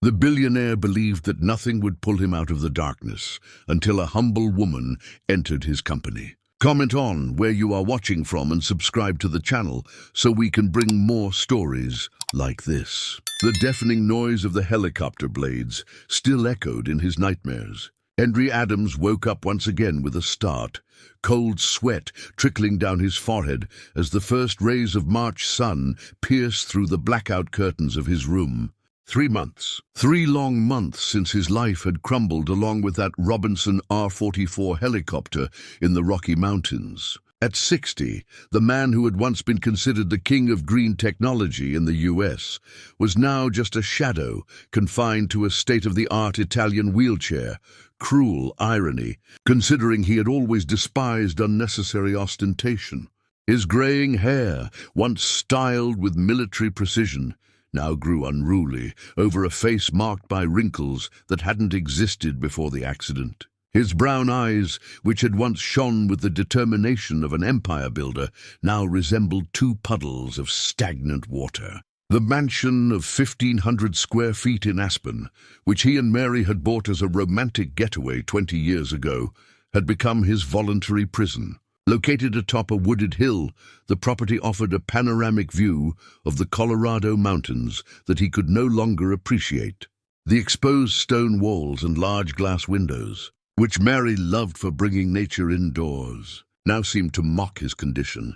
The billionaire believed that nothing would pull him out of the darkness until a humble woman entered his company. Comment on where you are watching from and subscribe to the channel so we can bring more stories like this. The deafening noise of the helicopter blades still echoed in his nightmares. Henry Adams woke up once again with a start, cold sweat trickling down his forehead as the first rays of March sun pierced through the blackout curtains of his room. 3 months. 3 long months since his life had crumbled along with that Robinson R-44 helicopter in the Rocky Mountains. At 60, the man who had once been considered the king of green technology in the US was now just a shadow confined to a state-of-the-art Italian wheelchair. Cruel irony, considering he had always despised unnecessary ostentation. His graying hair, once styled with military precision, now grew unruly over a face marked by wrinkles that hadn't existed before the accident. His brown eyes, which had once shone with the determination of an empire builder, now resembled 2 puddles of stagnant water. The mansion of 1,500 square feet in Aspen, which he and Mary had bought as a romantic getaway 20 years ago, had become his voluntary prison. Located atop a wooded hill, the property offered a panoramic view of the Colorado mountains that he could no longer appreciate. The exposed stone walls and large glass windows, which Mary loved for bringing nature indoors, now seemed to mock his condition.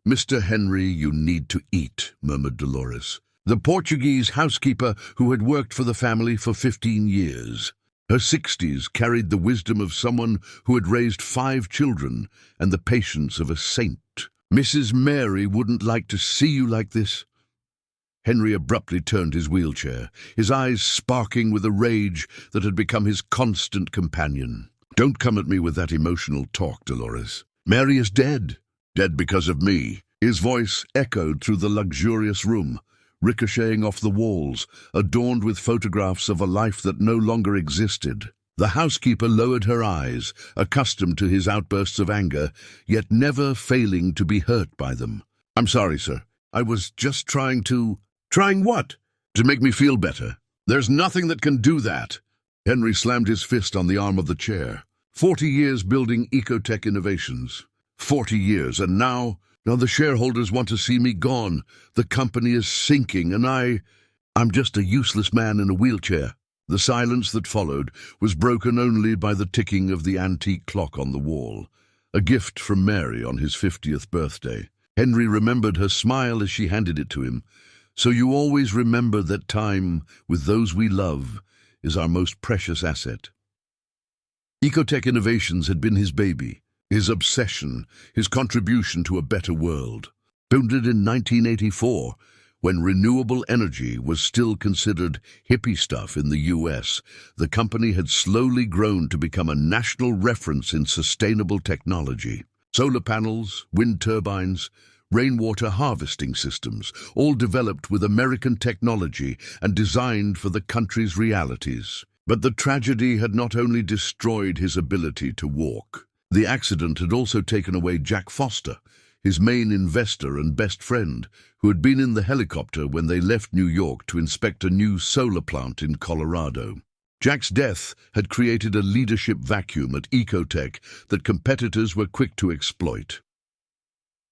"Mr. Henry, you need to eat," murmured Dolores, the Portuguese housekeeper who had worked for the family for 15 years. Her 60s carried the wisdom of someone who had raised 5 children and the patience of a saint. "Mrs. Mary wouldn't like to see you like this." Henry abruptly turned his wheelchair, his eyes sparking with a rage that had become his constant companion. "Don't come at me with that emotional talk, Dolores. Mary is dead. Dead because of me." His voice echoed through the luxurious room, ricocheting off the walls, adorned with photographs of a life that no longer existed. The housekeeper lowered her eyes, accustomed to his outbursts of anger, yet never failing to be hurt by them. "I'm sorry, sir. I was just trying to—" "Trying what?" "To make me feel better." "There's nothing that can do that." Henry slammed his fist on the arm of the chair. 40 years building ecotech innovations. 40 years, and now the shareholders want to see me gone. The company is sinking, and I'm just a useless man in a wheelchair. The silence that followed was broken only by the ticking of the antique clock on the wall, a gift from Mary on his 50th birthday. Henry remembered her smile as she handed it to him. "So you always remember that time with those we love is our most precious asset." Ecotech Innovations had been his baby, his obsession, his contribution to a better world. Founded in 1984, when renewable energy was still considered hippie stuff in the US, the company had slowly grown to become a national reference in sustainable technology. Solar panels, wind turbines, rainwater harvesting systems, all developed with American technology and designed for the country's realities. But the tragedy had not only destroyed his ability to walk. The accident had also taken away Jack Foster, his main investor and best friend, who had been in the helicopter when they left New York to inspect a new solar plant in Colorado. Jack's death had created a leadership vacuum at Ecotech that competitors were quick to exploit.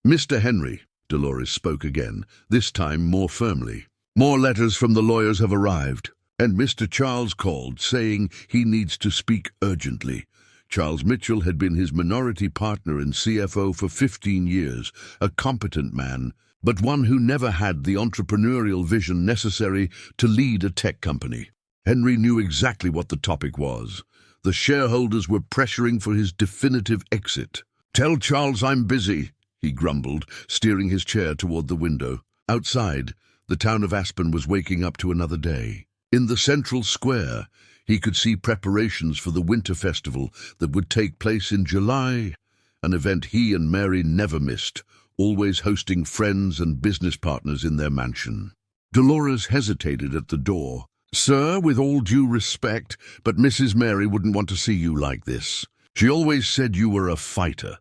"Mr. Henry," Dolores spoke again, this time more firmly. "More letters from the lawyers have arrived, and Mr. Charles called, saying he needs to speak urgently." Charles Mitchell had been his minority partner and CFO for 15 years, a competent man, but one who never had the entrepreneurial vision necessary to lead a tech company. Henry knew exactly what the topic was. The shareholders were pressuring for his definitive exit. "Tell Charles I'm busy," he grumbled, steering his chair toward the window. Outside, the town of Aspen was waking up to another day. In the central square, he could see preparations for the winter festival that would take place in July, an event he and Mary never missed, always hosting friends and business partners in their mansion. Dolores hesitated at the door. "Sir, with all due respect, but Mrs. Mary wouldn't want to see you like this. She always said you were a fighter,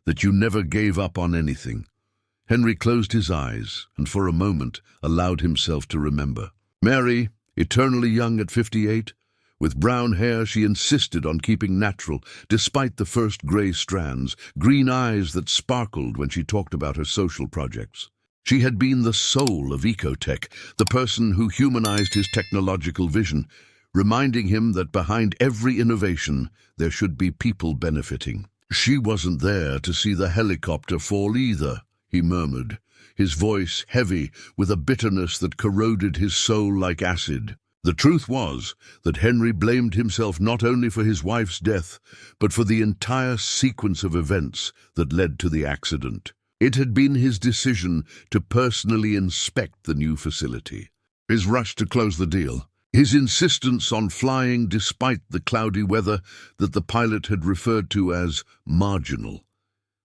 that you never gave up on anything." Henry closed his eyes and for a moment allowed himself to remember. "Mary," eternally young at 58. With brown hair, she insisted on keeping natural, despite the first grey strands, green eyes that sparkled when she talked about her social projects. She had been the soul of ecotech, the person who humanized his technological vision, reminding him that behind every innovation there should be people benefiting. "She wasn't there to see the helicopter fall either," he murmured, his voice heavy with a bitterness that corroded his soul like acid. The truth was that Henry blamed himself not only for his wife's death, but for the entire sequence of events that led to the accident. It had been his decision to personally inspect the new facility, his rush to close the deal, his insistence on flying despite the cloudy weather that the pilot had referred to as marginal.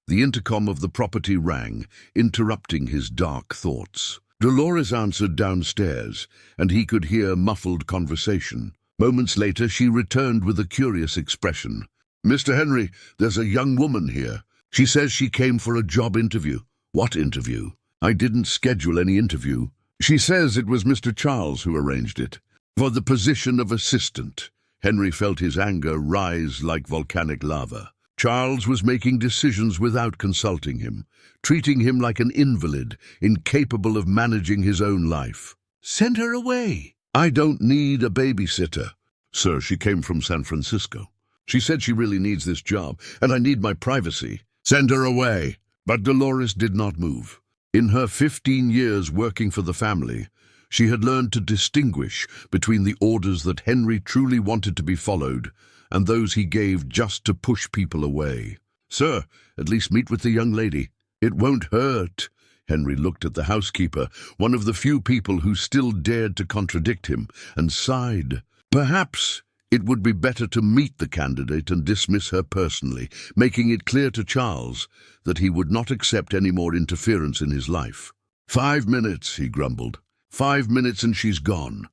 The intercom of the property rang, interrupting his dark thoughts. Dolores answered downstairs, and he could hear muffled conversation. Moments later, she returned with a curious expression. "Mr. Henry, there's a young woman here. She says she came for a job interview." "What interview?" "I didn't schedule any interview. She says it was Mr. Charles who arranged it. For the position of assistant." Henry felt his anger rise like volcanic lava. Charles was making decisions without consulting him, treating him like an invalid, incapable of managing his own life. "Send her away." "I don't need a babysitter." "Sir, she came from San Francisco. She said she really needs this job, and I need my privacy." "Send her away." But Dolores did not move. In her 15 years working for the family, she had learned to distinguish between the orders that Henry truly wanted to be followed and those he gave just to push people away. "Sir, at least meet with the young lady." "It won't hurt." Henry looked at the housekeeper, one of the few people who still dared to contradict him, and sighed. Perhaps it would be better to meet the candidate and dismiss her personally, making it clear to Charles that he would not accept any more interference in his life. 5 minutes, he grumbled. 5 minutes and she's gone.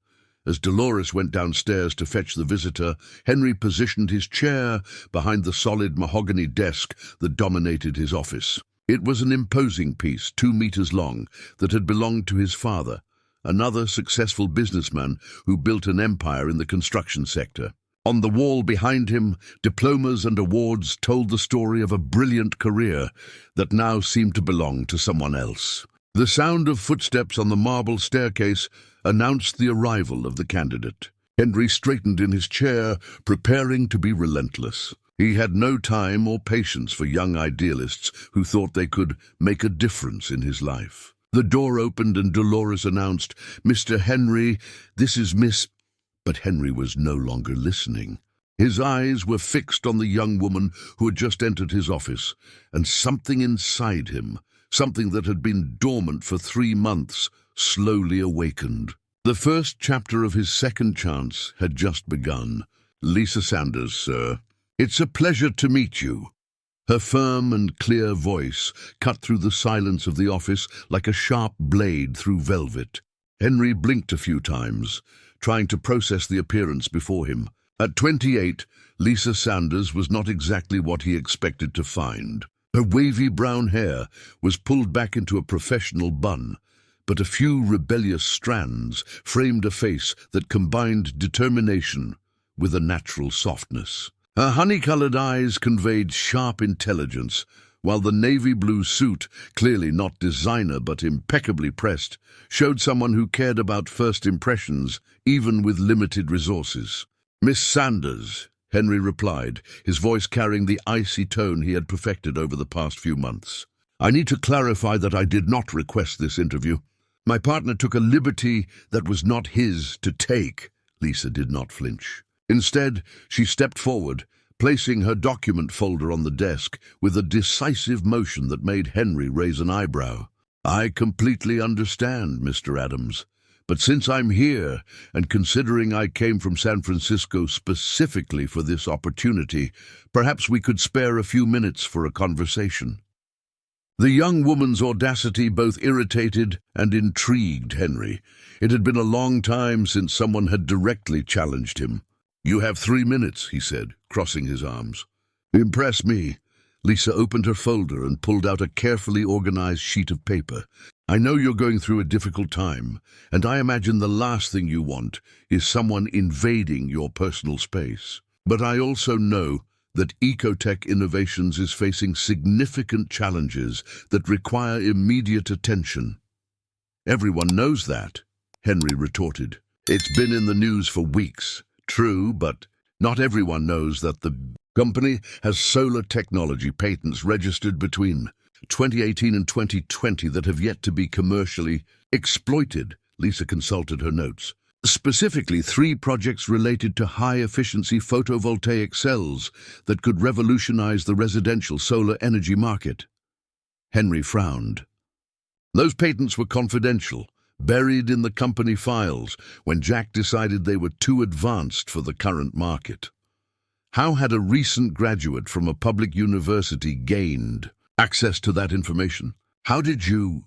As Dolores went downstairs to fetch the visitor, Henry positioned his chair behind the solid mahogany desk that dominated his office. It was an imposing piece, 2 meters long, that had belonged to his father, another successful businessman who built an empire in the construction sector. On the wall behind him, diplomas and awards told the story of a brilliant career that now seemed to belong to someone else. The sound of footsteps on the marble staircase announced the arrival of the candidate. Henry straightened in his chair, preparing to be relentless. He had no time or patience for young idealists who thought they could make a difference in his life. The door opened and Dolores announced, "Mr. Henry, this is Miss—" But Henry was no longer listening. His eyes were fixed on the young woman who had just entered his office, and something inside him, something that had been dormant for 3 months, slowly awakened. The first chapter of his second chance had just begun. "Lisa Sanders, sir. It's a pleasure to meet you." Her firm and clear voice cut through the silence of the office like a sharp blade through velvet. Henry blinked a few times, trying to process the appearance before him. At 28, Lisa Sanders was not exactly what he expected to find. Her wavy brown hair was pulled back into a professional bun, but a few rebellious strands framed a face that combined determination with a natural softness. Her honey-colored eyes conveyed sharp intelligence, while the navy blue suit, clearly not designer but impeccably pressed, showed someone who cared about first impressions, even with limited resources. "Miss Sanders," Henry replied, his voice carrying the icy tone he had perfected over the past few months. "I need to clarify that I did not request this interview. My partner took a liberty that was not his to take." Lisa did not flinch. Instead, she stepped forward, placing her document folder on the desk with a decisive motion that made Henry raise an eyebrow. "I completely understand, Mr. Adams, but since I'm here, and considering I came from San Francisco specifically for this opportunity, perhaps we could spare a few minutes for a conversation." The young woman's audacity both irritated and intrigued Henry. It had been a long time since someone had directly challenged him. "You have 3 minutes," he said, crossing his arms. "Impress me." Lisa opened her folder and pulled out a carefully organized sheet of paper. I know you're going through a difficult time, and I imagine the last thing you want is someone invading your personal space. But I also know that Ecotech Innovations is facing significant challenges that require immediate attention. Everyone knows that, Henry retorted. It's been in the news for weeks. True, but not everyone knows that the company has solar technology patents registered between 2018 and 2020 that have yet to be commercially exploited. Lisa consulted her notes. Specifically, 3 projects related to high-efficiency photovoltaic cells that could revolutionize the residential solar energy market. Henry frowned. Those patents were confidential, buried in the company files when Jack decided they were too advanced for the current market. How had a recent graduate from a public university gained access to that information? How did you...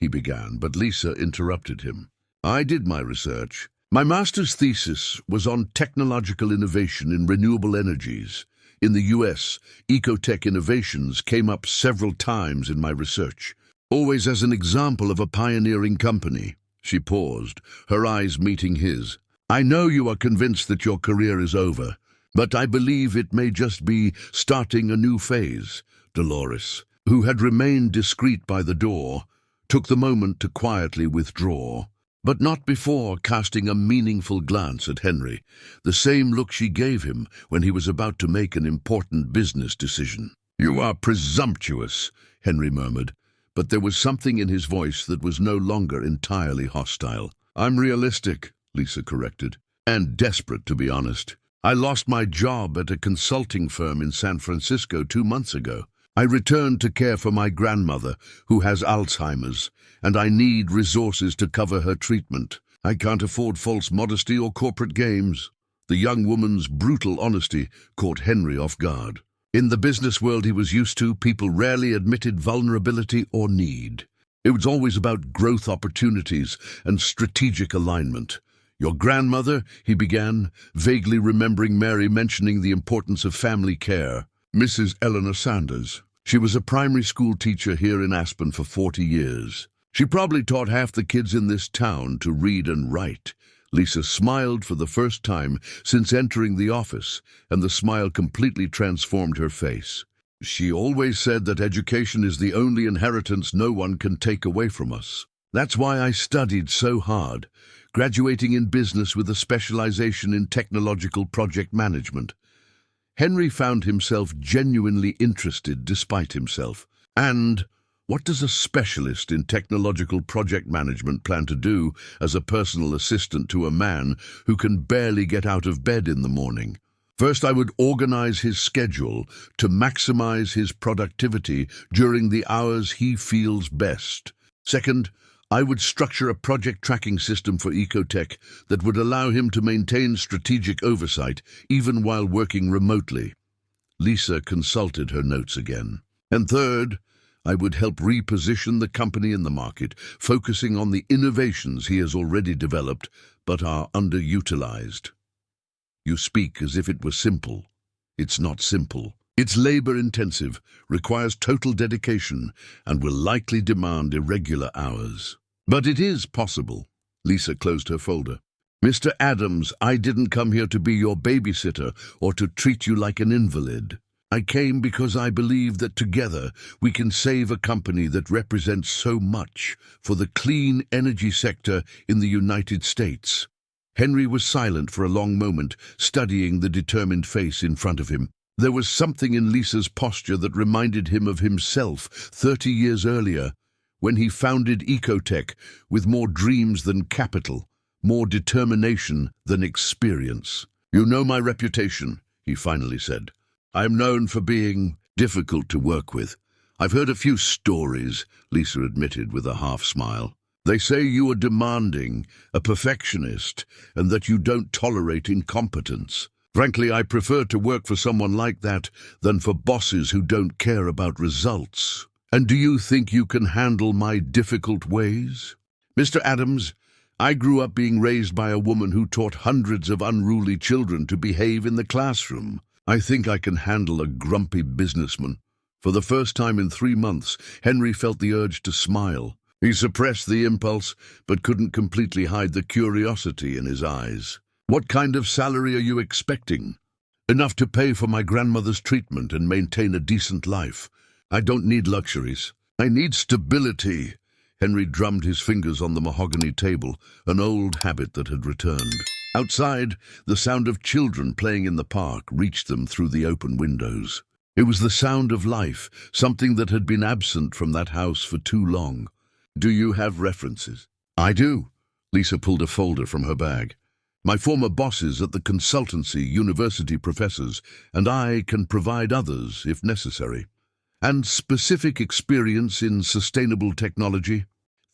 he began, but Lisa interrupted him. I did my research. My master's thesis was on technological innovation in renewable energies. In the US, Ecotech Innovations came up several times in my research, always as an example of a pioneering company. She paused, her eyes meeting his. I know you are convinced that your career is over, but I believe it may just be starting a new phase. Dolores, who had remained discreet by the door, took the moment to quietly withdraw, but not before casting a meaningful glance at Henry, the same look she gave him when he was about to make an important business decision. You are presumptuous, Henry murmured, but there was something in his voice that was no longer entirely hostile. I'm realistic, Lisa corrected, and desperate, to be honest. I lost my job at a consulting firm in San Francisco 2 months ago. I returned to care for my grandmother, who has Alzheimer's, and I need resources to cover her treatment. I can't afford false modesty or corporate games. The young woman's brutal honesty caught Henry off guard. In the business world he was used to, people rarely admitted vulnerability or need. It was always about growth opportunities and strategic alignment. Your grandmother, he began, vaguely remembering Mary mentioning the importance of family care. Mrs. Eleanor Sanders. She was a primary school teacher here in Aspen for 40 years. She probably taught half the kids in this town to read and write. Lisa smiled for the first time since entering the office, and the smile completely transformed her face. She always said that education is the only inheritance no one can take away from us. That's why I studied so hard, graduating in business with a specialization in technological project management. Henry found himself genuinely interested despite himself. And what does a specialist in technological project management plan to do as a personal assistant to a man who can barely get out of bed in the morning? First, I would organize his schedule to maximize his productivity during the hours he feels best. Second, I would structure a project tracking system for Ecotech that would allow him to maintain strategic oversight even while working remotely. Lisa consulted her notes again. And third, I would help reposition the company in the market, focusing on the innovations he has already developed but are underutilized. You speak as if it were simple. It's not simple. It's labor-intensive, requires total dedication, and will likely demand irregular hours. But it is possible. Lisa closed her folder. Mr. Adams, I didn't come here to be your babysitter or to treat you like an invalid. I came because I believe that together we can save a company that represents so much for the clean energy sector in the United States. Henry was silent for a long moment, studying the determined face in front of him. There was something in Lisa's posture that reminded him of himself 30 years earlier, when he founded Ecotech with more dreams than capital, more determination than experience. You know my reputation, he finally said. I am known for being difficult to work with. I've heard a few stories, Lisa admitted with a half-smile. They say you are demanding, a perfectionist, and that you don't tolerate incompetence. Frankly, I prefer to work for someone like that than for bosses who don't care about results. And do you think you can handle my difficult ways? Mr. Adams, I grew up being raised by a woman who taught hundreds of unruly children to behave in the classroom. I think I can handle a grumpy businessman. For the first time in 3 months, Henry felt the urge to smile. He suppressed the impulse, but couldn't completely hide the curiosity in his eyes. "What kind of salary are you expecting?" "Enough to pay for my grandmother's treatment and maintain a decent life. I don't need luxuries. I need stability." Henry drummed his fingers on the mahogany table, an old habit that had returned. Outside, the sound of children playing in the park reached them through the open windows. It was the sound of life, something that had been absent from that house for too long. "Do you have references?" "I do." Lisa pulled a folder from her bag. "My former bosses at the consultancy, university professors, and I can provide others if necessary. And specific experience in sustainable technology.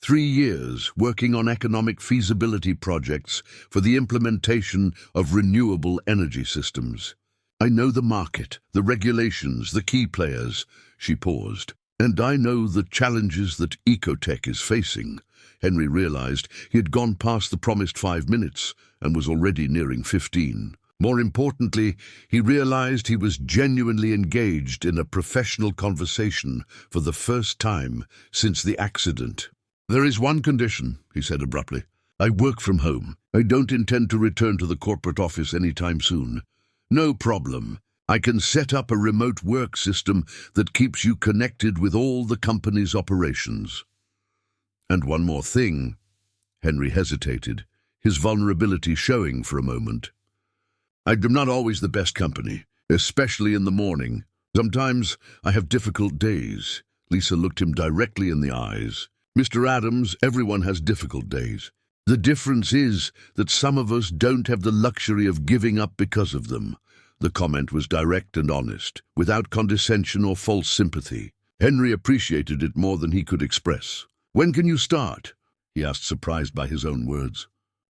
3 years working on economic feasibility projects for the implementation of renewable energy systems. I know the market, the regulations, the key players." She paused. "And I know the challenges that ecotech is facing." Henry realized he had gone past the promised 5 minutes and was already nearing 15. More importantly, he realized he was genuinely engaged in a professional conversation for the first time since the accident. "There is one condition," he said abruptly. "I work from home. I don't intend to return to the corporate office anytime soon." "No problem. I can set up a remote work system that keeps you connected with all the company's operations." "And one more thing." Henry hesitated, his vulnerability showing for a moment. "I'm not always the best company, especially in the morning. Sometimes I have difficult days." Lisa looked him directly in the eyes. "Mr. Adams, everyone has difficult days. The difference is that some of us don't have the luxury of giving up because of them." The comment was direct and honest, without condescension or false sympathy. Henry appreciated it more than he could express. "When can you start?" he asked, surprised by his own words.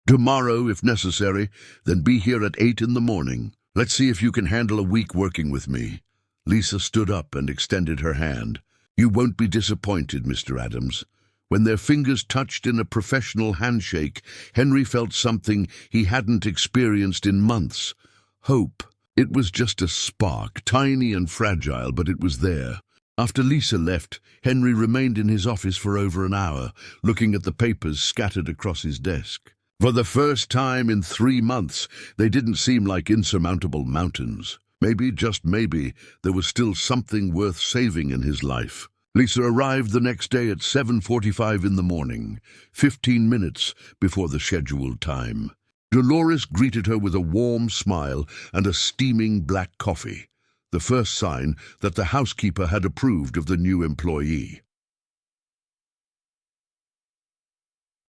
"Tomorrow, if necessary. Then be here at 8 in the morning. Let's see if you can handle a week working with me." Lisa stood up and extended her hand. "You won't be disappointed, Mr. Adams." When their fingers touched in a professional handshake, Henry felt something he hadn't experienced in months. Hope. It was just a spark, tiny and fragile, but it was there. After Lisa left, Henry remained in his office for over an hour, looking at the papers scattered across his desk. For the first time in 3 months, they didn't seem like insurmountable mountains. Maybe, just maybe, there was still something worth saving in his life. Lisa arrived the next day at 7:45 in the morning, 15 minutes before the scheduled time. Dolores greeted her with a warm smile and a steaming black coffee, the first sign that the housekeeper had approved of the new employee.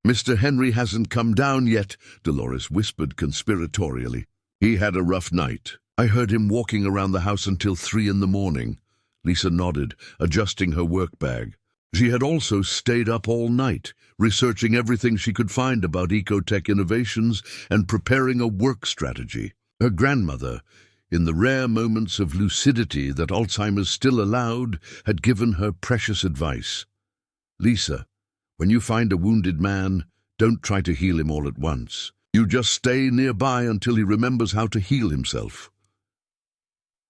"Mr. Henry hasn't come down yet," Dolores whispered conspiratorially. "He had a rough night. I heard him walking around the house until 3 in the morning. Lisa nodded, adjusting her work bag. She had also stayed up all night, researching everything she could find about ecotech innovations and preparing a work strategy. Her grandmother, in the rare moments of lucidity that Alzheimer's still allowed, had given her precious advice. "Lisa, when you find a wounded man, don't try to heal him all at once. You just stay nearby until he remembers how to heal himself."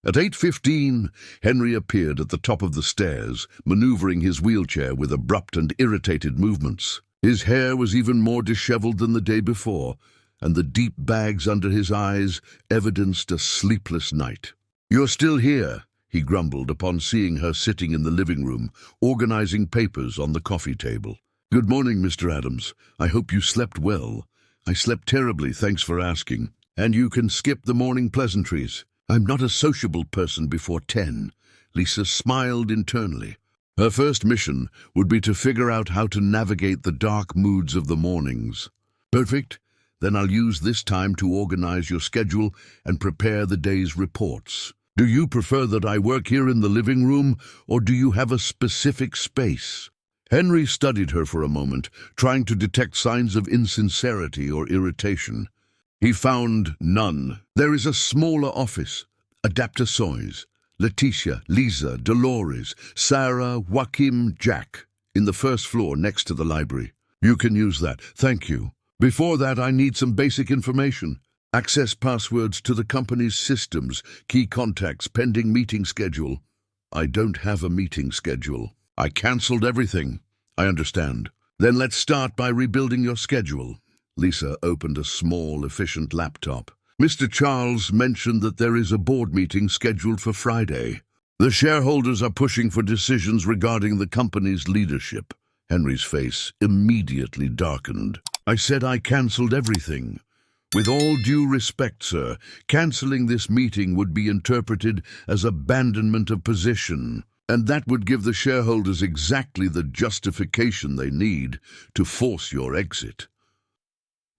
At 8:15, Henry appeared at the top of the stairs, maneuvering his wheelchair with abrupt and irritated movements. His hair was even more disheveled than the day before, and the deep bags under his eyes evidenced a sleepless night. "You're still here," he grumbled upon seeing her sitting in the living room, organizing papers on the coffee table. "Good morning, Mr. Adams. I hope you slept well." "I slept terribly, thanks for asking." "And you can skip the morning pleasantries. I'm not a sociable person before 10. Lisa smiled internally. Her first mission would be to figure out how to navigate the dark moods of the mornings. "Perfect. Then I'll use this time to organize your schedule and prepare the day's reports. Do you prefer that I work here in the living room, or do you have a specific space?" Henry studied her for a moment, trying to detect signs of insincerity or irritation. He found none. "There is a smaller office. Adaptasois, Leticia, Lisa, Dolores, Sarah, Joachim, Jack, in the first floor next to the library. You can use that. Thank you. Before that, I need some basic information. Access passwords to the company's systems, key contacts, pending meeting schedule." I don't have a meeting schedule. I cancelled everything. I understand. Then let's start by rebuilding your schedule. Lisa opened a small, efficient laptop. Mr. Charles mentioned that there is a board meeting scheduled for Friday. The shareholders are pushing for decisions regarding the company's leadership. Henry's face immediately darkened. I said I cancelled everything. With all due respect, sir, cancelling this meeting would be interpreted as abandonment of position, and that would give the shareholders exactly the justification they need to force your exit.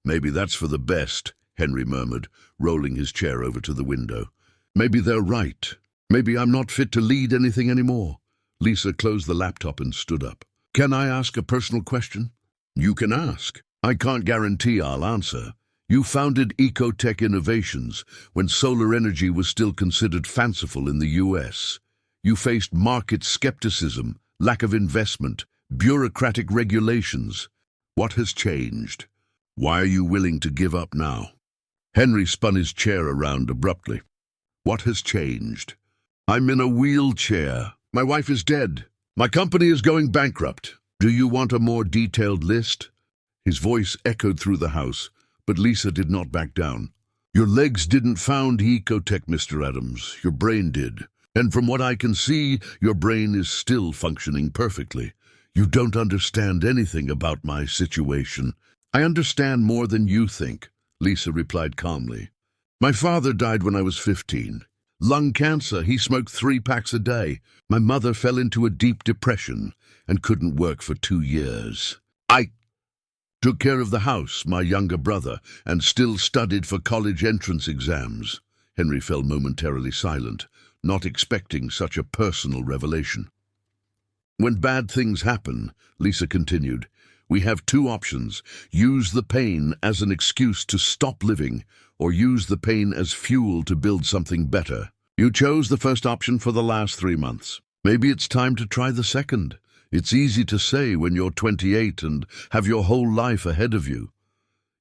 Maybe that's for the best, Henry murmured, rolling his chair over to the window. Maybe they're right. Maybe I'm not fit to lead anything anymore. Lisa closed the laptop and stood up. Can I ask a personal question? You can ask. I can't guarantee I'll answer. You founded Ecotech Innovations when solar energy was still considered fanciful in the US. You faced market skepticism, lack of investment, bureaucratic regulations. What has changed? Why are you willing to give up now? Henry spun his chair around abruptly. What has changed? I'm in a wheelchair. My wife is dead. My company is going bankrupt. Do you want a more detailed list? His voice echoed through the house, but Lisa did not back down. Your legs didn't found Ecotech, Mr. Adams. Your brain did. And from what I can see, your brain is still functioning perfectly. You don't understand anything about my situation. I understand more than you think, Lisa replied calmly. My father died when I was 15. Lung cancer, he smoked 3 packs a day. My mother fell into a deep depression and couldn't work for 2 years. I took care of the house, my younger brother, and still studied for college entrance exams. Henry fell momentarily silent, not expecting such a personal revelation. When bad things happen, Lisa continued, we have 2 options. Use the pain as an excuse to stop living, or use the pain as fuel to build something better. You chose the first option for the last 3 months. Maybe it's time to try the second. It's easy to say when you're 28 and have your whole life ahead of you.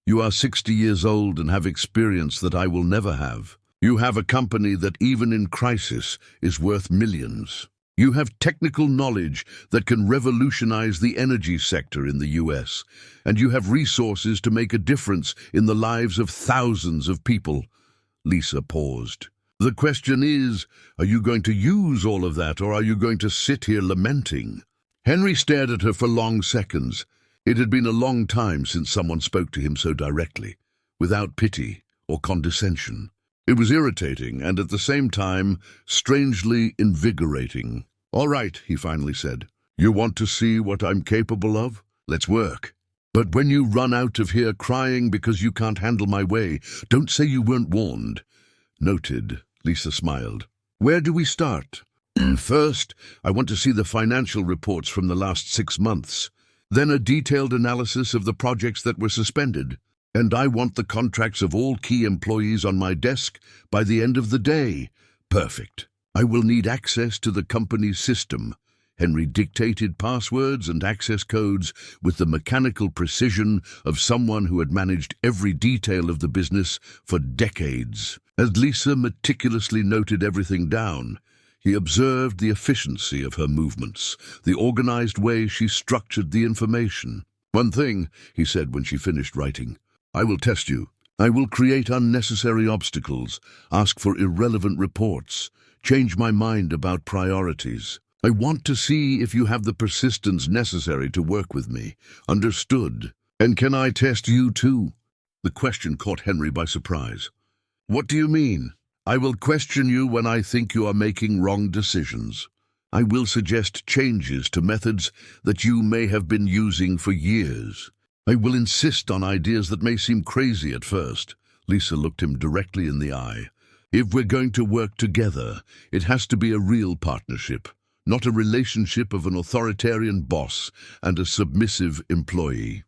You are 60 years old and have experience that I will never have. You have a company that even in crisis is worth millions. You have technical knowledge that can revolutionize the energy sector in the US, and you have resources to make a difference in the lives of thousands of people. Lisa paused. The question is, are you going to use all of that, or are you going to sit here lamenting? Henry stared at her for long seconds. It had been a long time since someone spoke to him so directly, without pity or condescension. It was irritating and at the same time strangely invigorating. All right, he finally said. You want to see what I'm capable of? Let's work. But when you run out of here crying because you can't handle my way, don't say you weren't warned. Noted, Lisa smiled. Where do we start? First, I want to see the financial reports from the last 6 months. Then a detailed analysis of the projects that were suspended. And I want the contracts of all key employees on my desk by the end of the day. Perfect. I will need access to the company's system. Henry dictated passwords and access codes with the mechanical precision of someone who had managed every detail of the business for decades. As Lisa meticulously noted everything down, he observed the efficiency of her movements, the organized way she structured the information. One thing, he said when she finished writing, I will test you. I will create unnecessary obstacles, ask for irrelevant reports, change my mind about priorities. I want to see if you have the persistence necessary to work with me. Understood? And can I test you too? The question caught Henry by surprise. What do you mean? I will question you when I think you are making wrong decisions. I will suggest changes to methods that you may have been using for years. I will insist on ideas that may seem crazy at first. Lisa looked him directly in the eye. If we're going to work together, it has to be a real partnership, not a relationship of an authoritarian boss and a submissive employee.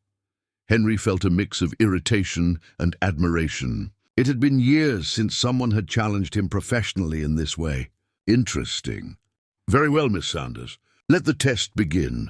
Henry felt a mix of irritation and admiration. It had been years since someone had challenged him professionally in this way. Interesting. Very well, Miss Sanders. Let the test begin.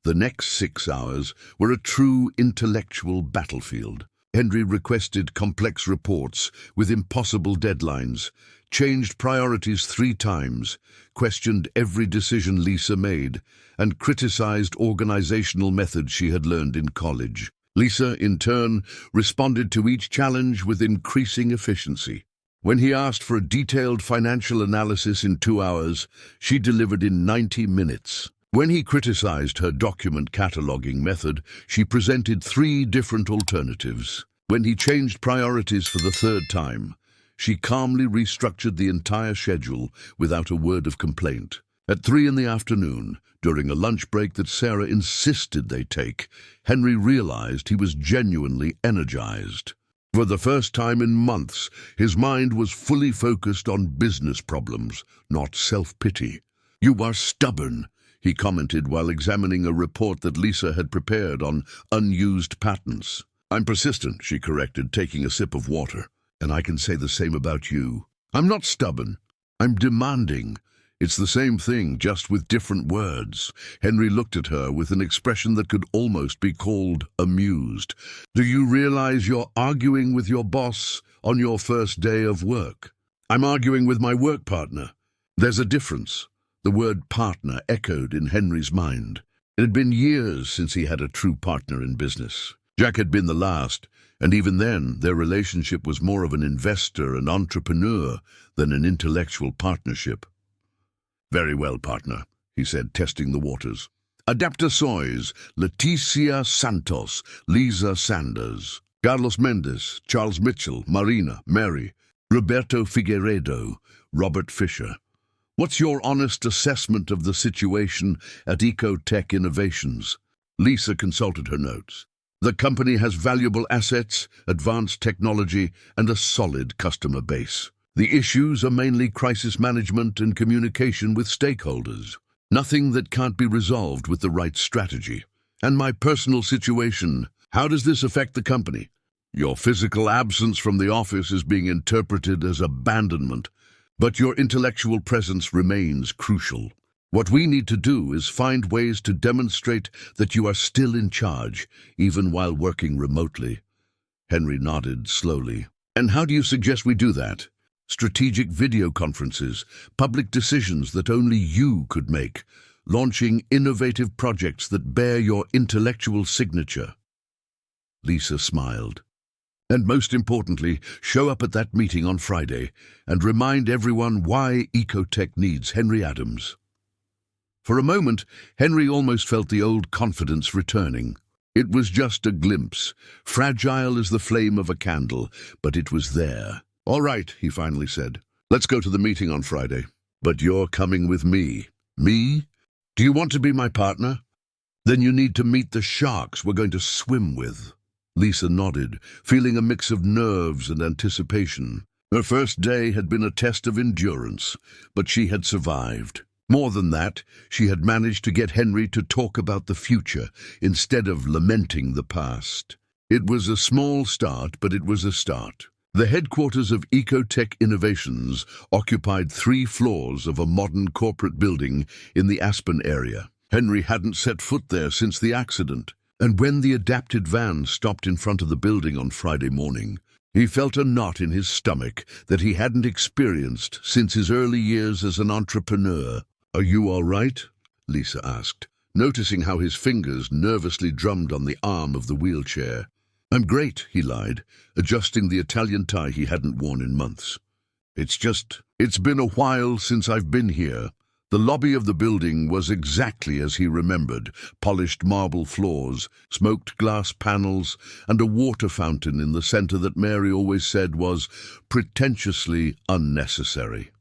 The next 6 hours were a true intellectual battlefield. Henry requested complex reports with impossible deadlines, changed priorities 3 times, questioned every decision Lisa made, and criticized organizational methods she had learned in college. Lisa, in turn, responded to each challenge with increasing efficiency. When he asked for a detailed financial analysis in 2 hours, she delivered in 90 minutes. When he criticized her document cataloging method, she presented 3 different alternatives. When he changed priorities for the 3rd time, she calmly restructured the entire schedule without a word of complaint. At 3 in the afternoon, during a lunch break that Sarah insisted they take, Henry realized he was genuinely energized. For the first time in months, his mind was fully focused on business problems, not self-pity. "You are stubborn," he commented while examining a report that Lisa had prepared on unused patents. "I'm persistent," she corrected, taking a sip of water. "And I can say the same about you." "I'm not stubborn. I'm demanding." "It's the same thing, just with different words." Henry looked at her with an expression that could almost be called amused. "Do you realize you're arguing with your boss on your first day of work?" "I'm arguing with my work partner." "There's a difference." The word partner echoed in Henry's mind. It had been years since he had a true partner in business. Jack had been the last, and even then their relationship was more of an investor and entrepreneur than an intellectual partnership. "Very well, partner," he said, testing the waters. "Adaptações, Leticia Santos, Lisa Sanders, Carlos Mendes, Charles Mitchell, Marina, Mary, Roberto Figueiredo, Robert Fisher. What's your honest assessment of the situation at Ecotech Innovations?" Lisa consulted her notes. "The company has valuable assets, advanced technology, and a solid customer base. The issues are mainly crisis management and communication with stakeholders. Nothing that can't be resolved with the right strategy. And my personal situation, how does this affect the company?" "Your physical absence from the office is being interpreted as abandonment, but your intellectual presence remains crucial. What we need to do is find ways to demonstrate that you are still in charge, even while working remotely." Henry nodded slowly. "And how do you suggest we do that?" "Strategic video conferences, public decisions that only you could make, launching innovative projects that bear your intellectual signature." Lisa smiled. "And most importantly, show up at that meeting on Friday and remind everyone why Ecotech needs Henry Adams." For a moment, Henry almost felt the old confidence returning. It was just a glimpse, fragile as the flame of a candle, but it was there. "All right," he finally said. "Let's go to the meeting on Friday. But you're coming with me." "Me? Do you want to be my partner?" "Then you need to meet the sharks we're going to swim with." Lisa nodded, feeling a mix of nerves and anticipation. Her first day had been a test of endurance, but she had survived. More than that, she had managed to get Henry to talk about the future instead of lamenting the past. It was a small start, but it was a start. The headquarters of Ecotech Innovations occupied 3 floors of a modern corporate building in the Aspen area. Henry hadn't set foot there since the accident, and when the adapted van stopped in front of the building on Friday morning, he felt a knot in his stomach that he hadn't experienced since his early years as an entrepreneur. "Are you all right?" Lisa asked, noticing how his fingers nervously drummed on the arm of the wheelchair. "I'm great," he lied, adjusting the Italian tie he hadn't worn in months. It's been a while since I've been here." The lobby of the building was exactly as he remembered: polished marble floors, smoked glass panels, and a water fountain in the center that Mary always said was pretentiously unnecessary.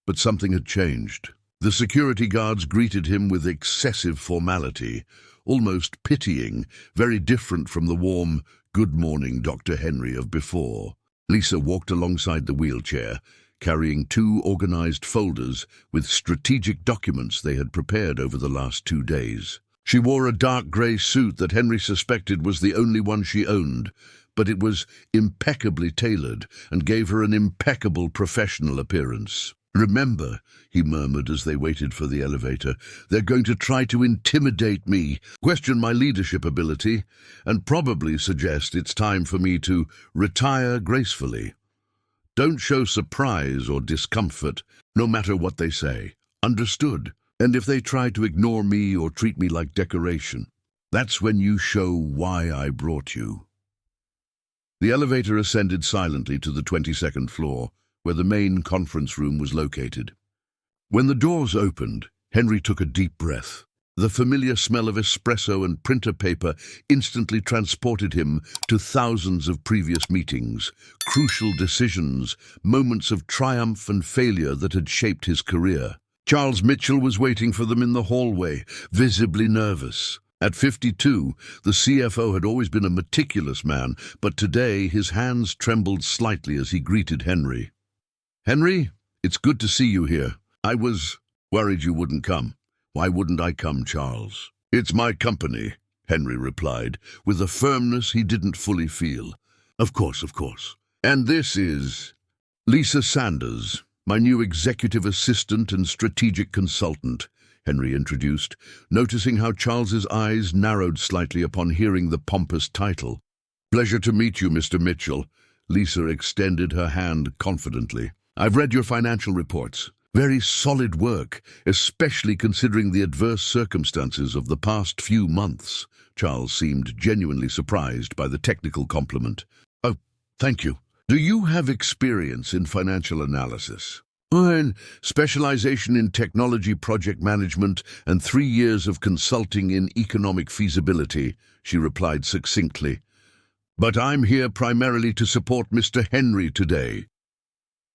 But something had changed. The security guards greeted him with excessive formality, almost pitying, very different from the warm, "Good morning, Dr. Henry" of before. Lisa walked alongside the wheelchair, carrying 2 organized folders with strategic documents they had prepared over the last 2 days. She wore a dark grey suit that Henry suspected was the only one she owned, but it was impeccably tailored and gave her an impeccable professional appearance. Remember, he murmured as they waited for the elevator, they're going to try to intimidate me, question my leadership ability, and probably suggest it's time for me to retire gracefully. Don't show surprise or discomfort, no matter what they say. Understood? And if they try to ignore me or treat me like decoration, that's when you show why I brought you. The elevator ascended silently to the 22nd floor, where the main conference room was located. When the doors opened, Henry took a deep breath. The familiar smell of espresso and printer paper instantly transported him to thousands of previous meetings, crucial decisions, moments of triumph and failure that had shaped his career. Charles Mitchell was waiting for them in the hallway, visibly nervous. At 52, the CFO had always been a meticulous man, but today his hands trembled slightly as he greeted Henry. "Henry, it's good to see you here. I was worried you wouldn't come." "Why wouldn't I come, Charles?" "It's my company," Henry replied, with a firmness he didn't fully feel. Of course. "And this is Lisa Sanders, my new executive assistant and strategic consultant," Henry introduced, noticing how Charles's eyes narrowed slightly upon hearing the pompous title. "Pleasure to meet you, Mr. Mitchell." Lisa extended her hand confidently. "I've read your financial reports. Very solid work, especially considering the adverse circumstances of the past few months." Charles seemed genuinely surprised by the technical compliment. "Oh, thank you. Do you have experience in financial analysis?" "And specialization in technology project management and 3 years of consulting in economic feasibility," she replied succinctly. "But I'm here primarily to support Mr. Henry today."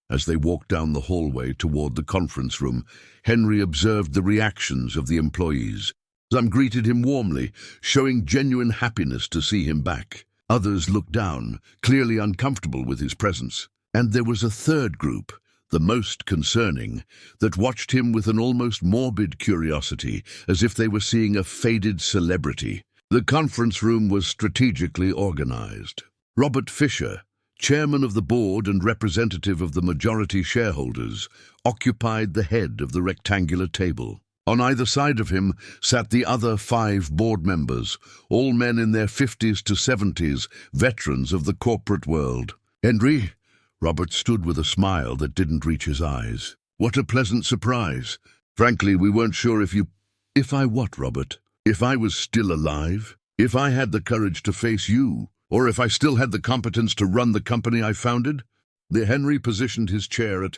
As they walked down the hallway toward the conference room, Henry observed the reactions of the employees. Some greeted him warmly, showing genuine happiness to see him back. Others looked down, clearly uncomfortable with his presence. And there was a third group, the most concerning, that watched him with an almost morbid curiosity, as if they were seeing a faded celebrity. The conference room was strategically organized. Robert Fisher, chairman of the board and representative of the majority shareholders, occupied the head of the rectangular table. On either side of him sat the other 5 board members, all men in their 50s to 70s, veterans of the corporate world. "Henry?" Robert stood with a smile that didn't reach his eyes. "What a pleasant surprise. Frankly, we weren't sure if you—" "If I what, Robert?" "If I was still alive? If I had the courage to face you? Or if I still had the competence to run the company I founded?" The Henry positioned his chair at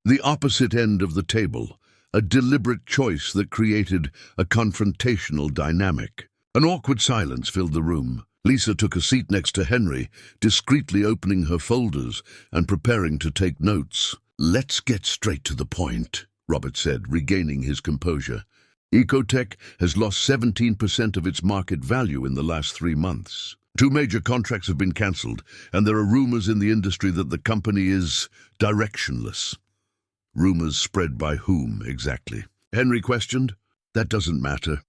the opposite end of the table, a deliberate choice that created a confrontational dynamic. An awkward silence filled the room. Lisa took a seat next to Henry, discreetly opening her folders and preparing to take notes. "Let's get straight to the point," Robert said, regaining his composure. "Ecotech has lost 17% of its market value in the last 3 months. 2 major contracts have been cancelled, and there are rumors in the industry that the company is directionless." "Rumors spread by whom, exactly?" Henry questioned. "That doesn't matter.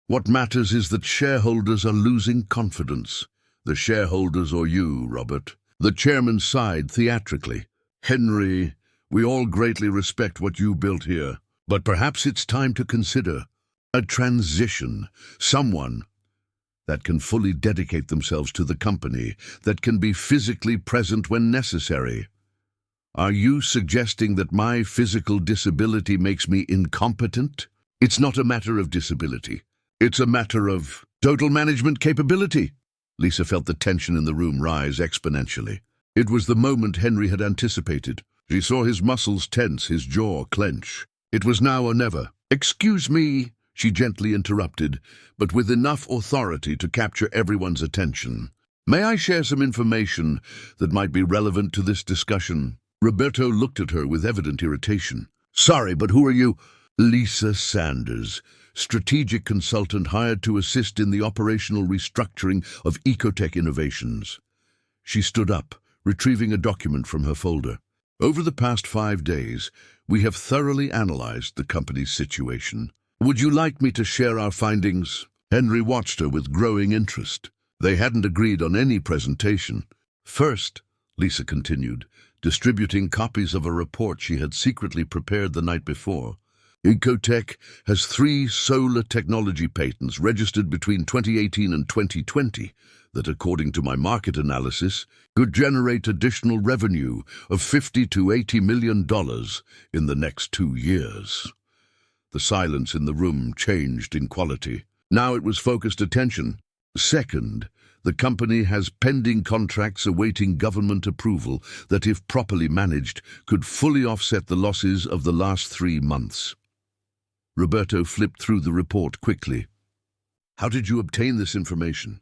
What matters is that shareholders are losing confidence. The shareholders or you, Robert." The chairman sighed theatrically. "Henry, we all greatly respect what you built here, but perhaps it's time to consider a transition. Someone that can fully dedicate themselves to the company, that can be physically present when necessary." "Are you suggesting that my physical disability makes me incompetent?" "It's not a matter of disability. It's a matter of total management capability." Lisa felt the tension in the room rise exponentially. It was the moment Henry had anticipated. She saw his muscles tense, his jaw clench. It was now or never. "Excuse me," she gently interrupted, but with enough authority to capture everyone's attention. "May I share some information that might be relevant to this discussion?" Roberto looked at her with evident irritation. "Sorry, but who are you?" "Lisa Sanders, strategic consultant hired to assist in the operational restructuring of Ecotech Innovations." She stood up, retrieving a document from her folder. "Over the past 5 days, we have thoroughly analyzed the company's situation. Would you like me to share our findings?" Henry watched her with growing interest. They hadn't agreed on any presentation. "First," Lisa continued, distributing copies of a report she had secretly prepared the night before. Ecotech has 3 solar technology patents registered between 2018 and 2020 that, according to my market analysis, could generate additional revenue of $50 to $80 million in the next 2 years. The silence in the room changed in quality. Now it was focused attention. Second, the company has pending contracts awaiting government approval that, if properly managed, could fully offset the losses of the last 3 months. Roberto flipped through the report quickly. How did you obtain this information?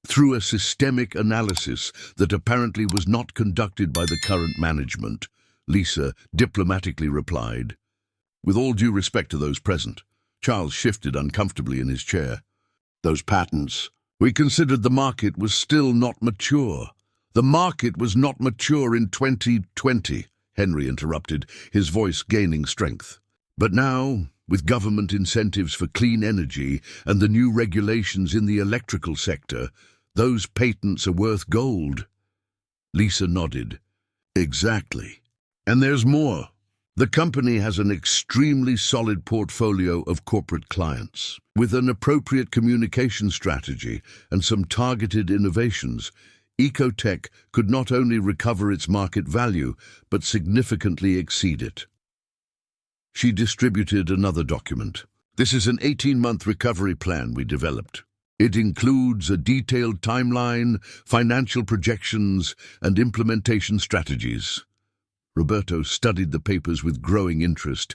Through a systemic analysis that apparently was not conducted by the current management, Lisa diplomatically replied. With all due respect to those present, Charles shifted uncomfortably in his chair. Those patents, we considered the market was still not mature. The market was not mature in 2020, Henry interrupted, his voice gaining strength. But now, with government incentives for clean energy and the new regulations in the electrical sector, those patents are worth gold. Lisa nodded. Exactly. And there's more. The company has an extremely solid portfolio of corporate clients. With an appropriate communication strategy and some targeted innovations, Ecotech could not only recover its market value, but significantly exceed it. She distributed another document. This is an 18-month recovery plan we developed. It includes a detailed timeline, financial projections, and implementation strategies. Roberto studied the papers with growing interest,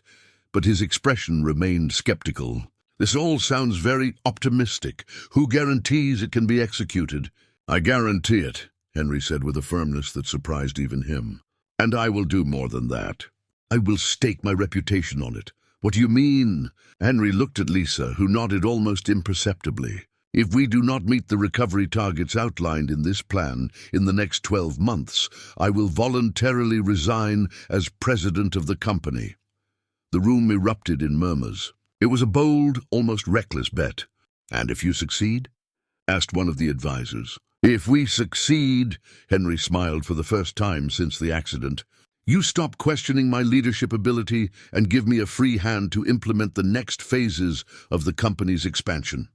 but his expression remained skeptical. This all sounds very optimistic. Who guarantees it can be executed? I guarantee it, Henry said with a firmness that surprised even him. And I will do more than that. I will stake my reputation on it. What do you mean? Henry looked at Lisa, who nodded almost imperceptibly. If we do not meet the recovery targets outlined in this plan in the next 12 months, I will voluntarily resign as president of the company. The room erupted in murmurs. It was a bold, almost reckless bet. And if you succeed? Asked one of the advisors. If we succeed, Henry smiled for the first time since the accident, you stop questioning my leadership ability and give me a free hand to implement the next phases of the company's expansion.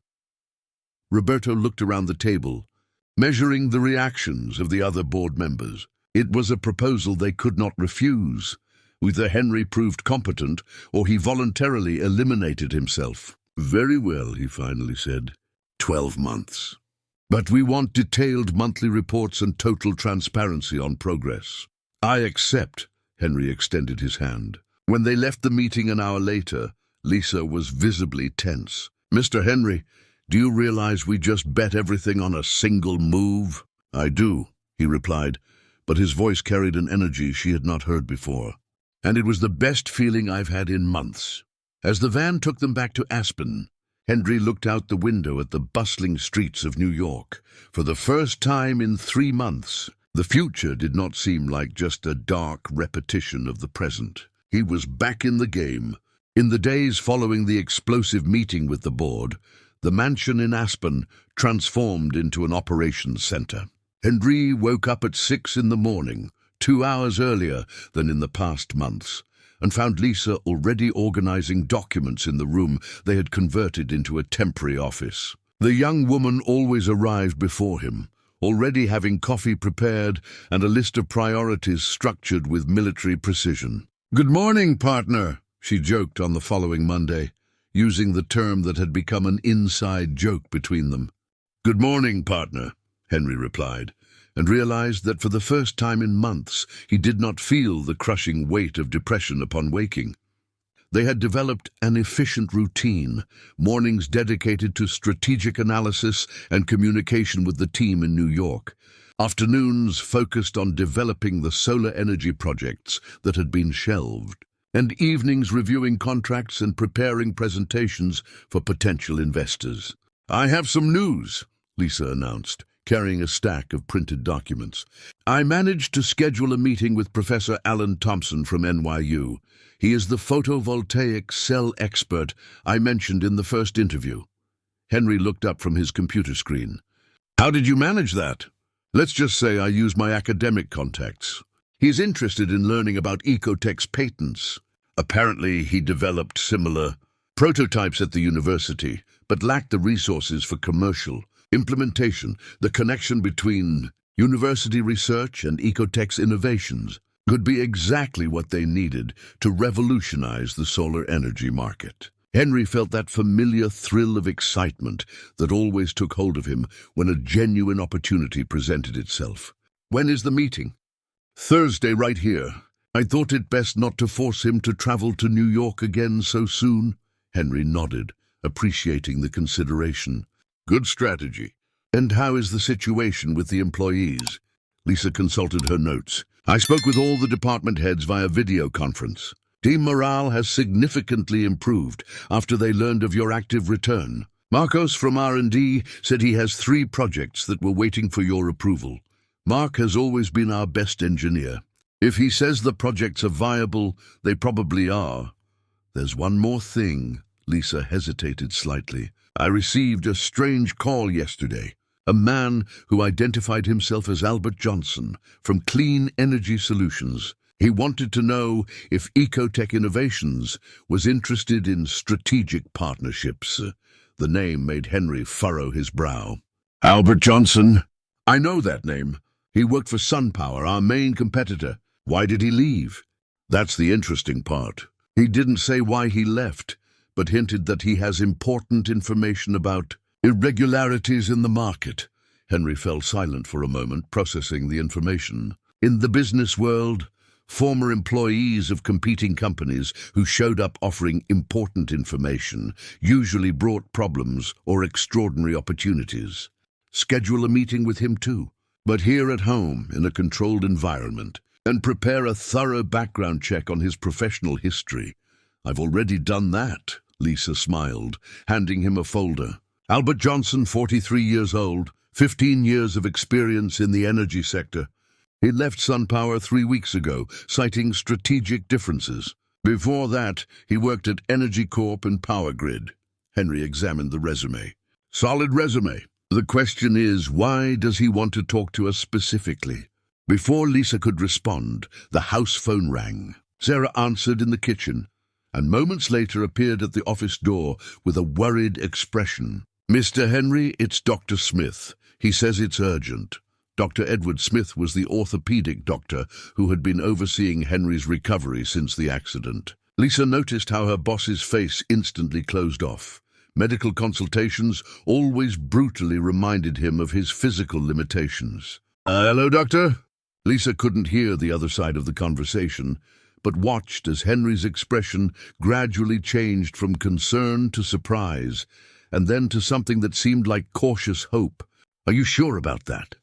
Roberto looked around the table, measuring the reactions of the other board members. It was a proposal they could not refuse. Either Henry proved competent, or he voluntarily eliminated himself. Very well, he finally said. 12 months. But we want detailed monthly reports and total transparency on progress. I accept, Henry extended his hand. When they left the meeting an hour later, Lisa was visibly tense. Mr. Henry, do you realize we just bet everything on a single move? I do, he replied, but his voice carried an energy she had not heard before. And it was the best feeling I've had in months. As the van took them back to Aspen, Henry looked out the window at the bustling streets of New York. For the first time in 3 months, the future did not seem like just a dark repetition of the present. He was back in the game. In the days following the explosive meeting with the board, the mansion in Aspen transformed into an operations center. Henry woke up at 6 in the morning, 2 hours earlier than in the past months, and found Lisa already organizing documents in the room they had converted into a temporary office. The young woman always arrived before him, already having coffee prepared and a list of priorities structured with military precision. "Good morning, partner," she joked on the following Monday, using the term that had become an inside joke between them. "Good morning, partner," Henry replied, and realized that for the first time in months he did not feel the crushing weight of depression upon waking. They had developed an efficient routine, mornings dedicated to strategic analysis and communication with the team in New York, afternoons focused on developing the solar energy projects that had been shelved, and evenings reviewing contracts and preparing presentations for potential investors. "I have some news," Lisa announced, carrying a stack of printed documents. "I managed to schedule a meeting with Professor Alan Thompson from NYU. He is the photovoltaic cell expert I mentioned in the first interview." Henry looked up from his computer screen. "How did you manage that?" "Let's just say I used my academic contacts. He's interested in learning about Ecotech's patents. Apparently, he developed similar prototypes at the university, but lacked the resources for commercial implementation. The connection between university research and Ecotech's innovations could be exactly what they needed to revolutionize the solar energy market. Henry felt that familiar thrill of excitement that always took hold of him when a genuine opportunity presented itself. When is the meeting? Thursday, right here. I thought it best not to force him to travel to New York again so soon. Henry nodded, appreciating the consideration. Good strategy. And how is the situation with the employees? Lisa consulted her notes. I spoke with all the department heads via video conference. Team morale has significantly improved after they learned of your active return. Marcos from R&D said he has 3 projects that were waiting for your approval. Mark has always been our best engineer. If he says the projects are viable, they probably are. There's one more thing. Lisa hesitated slightly. I received a strange call yesterday. A man who identified himself as Albert Johnson from Clean Energy Solutions. He wanted to know if Ecotech Innovations was interested in strategic partnerships. The name made Henry furrow his brow. Albert Johnson? I know that name. He worked for SunPower, our main competitor. Why did he leave? That's the interesting part. He didn't say why he left, but hinted that he has important information about irregularities in the market. Henry fell silent for a moment, processing the information. In the business world, former employees of competing companies who showed up offering important information usually brought problems or extraordinary opportunities. Schedule a meeting with him too, but here at home in a controlled environment, and prepare a thorough background check on his professional history. I've already done that, Lisa smiled, handing him a folder. Albert Johnson, 43 years old, 15 years of experience in the energy sector. He left SunPower 3 weeks ago, citing strategic differences. Before that, he worked at Energy Corp and Power Grid. Henry examined the resume. Solid resume. The question is, why does he want to talk to us specifically? Before Lisa could respond, the house phone rang. Sarah answered in the kitchen, and moments later appeared at the office door with a worried expression. Mr. Henry, it's Dr. Smith. He says it's urgent. Dr. Edward Smith was the orthopedic doctor who had been overseeing Henry's recovery since the accident. Lisa noticed how her boss's face instantly closed off. Medical consultations always brutally reminded him of his physical limitations. Hello, doctor? Lisa couldn't hear the other side of the conversation, but watched as Henry's expression gradually changed from concern to surprise, and then to something that seemed like cautious hope. Are you sure about that?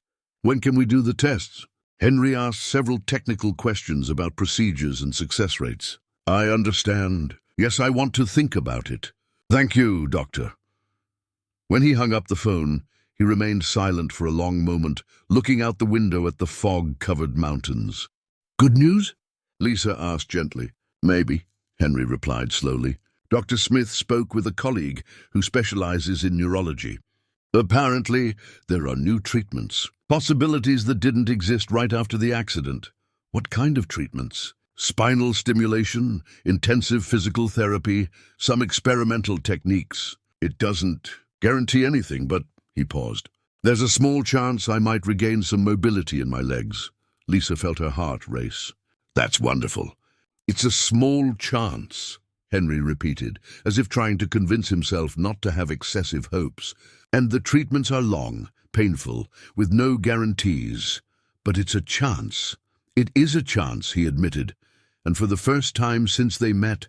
When can we do the tests? Henry asked several technical questions about procedures and success rates. I understand. Yes, I want to think about it. Thank you, doctor. When he hung up the phone, he remained silent for a long moment, looking out the window at the fog-covered mountains. Good news? Lisa asked gently. Maybe, Henry replied slowly. Dr. Smith spoke with a colleague who specializes in neurology. Apparently, there are new treatments, possibilities that didn't exist right after the accident. What kind of treatments? Spinal stimulation, intensive physical therapy, some experimental techniques. It doesn't guarantee anything, but he paused. There's a small chance I might regain some mobility in my legs. Lisa felt her heart race. That's wonderful. It's a small chance, Henry repeated, as if trying to convince himself not to have excessive hopes. And the treatments are long, painful, with no guarantees. But it's a chance. It is a chance, he admitted. And for the first time since they met,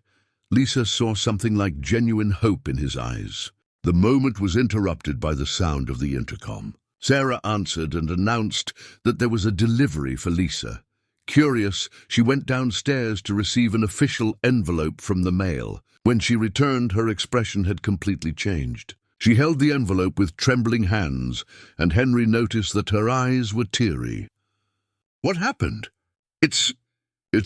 Lisa saw something like genuine hope in his eyes. The moment was interrupted by the sound of the intercom. Sarah answered and announced that there was a delivery for Lisa. Curious, she went downstairs to receive an official envelope from the mail. When she returned, her expression had completely changed. She held the envelope with trembling hands, and Henry noticed that her eyes were teary. What happened? It's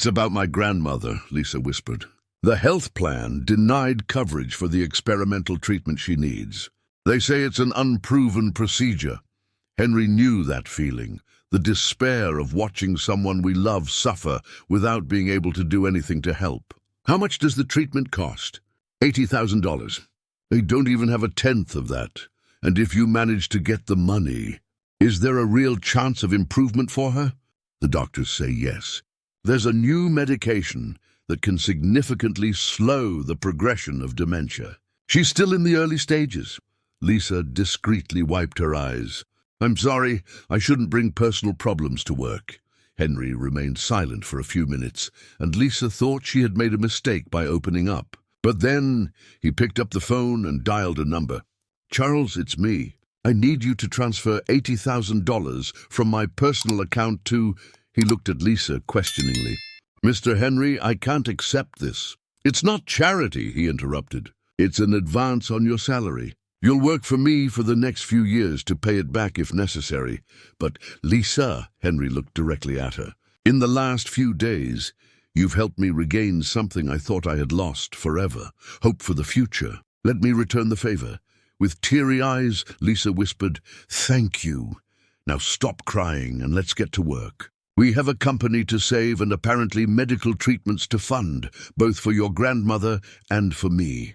about my grandmother, Lisa whispered. The health plan denied coverage for the experimental treatment she needs. They say it's an unproven procedure. Henry knew that feeling, the despair of watching someone we love suffer without being able to do anything to help. How much does the treatment cost? $80,000. They don't even have a tenth of that. And if you manage to get the money, is there a real chance of improvement for her? The doctors say yes. There's a new medication that can significantly slow the progression of dementia. She's still in the early stages. Lisa discreetly wiped her eyes. I'm sorry, I shouldn't bring personal problems to work. Henry remained silent for a few minutes, and Lisa thought she had made a mistake by opening up. But then he picked up the phone and dialed a number. Charles, it's me. I need you to transfer $80,000 from my personal account to... He looked at Lisa questioningly. Mr. Henry, I can't accept this. It's not charity, he interrupted. It's an advance on your salary. You'll work for me for the next few years to pay it back if necessary. But Lisa, Henry looked directly at her, in the last few days, you've helped me regain something I thought I had lost forever. Hope for the future. Let me return the favor. With teary eyes, Lisa whispered, Thank you. Now stop crying and let's get to work. We have a company to save and apparently medical treatments to fund, both for your grandmother and for me.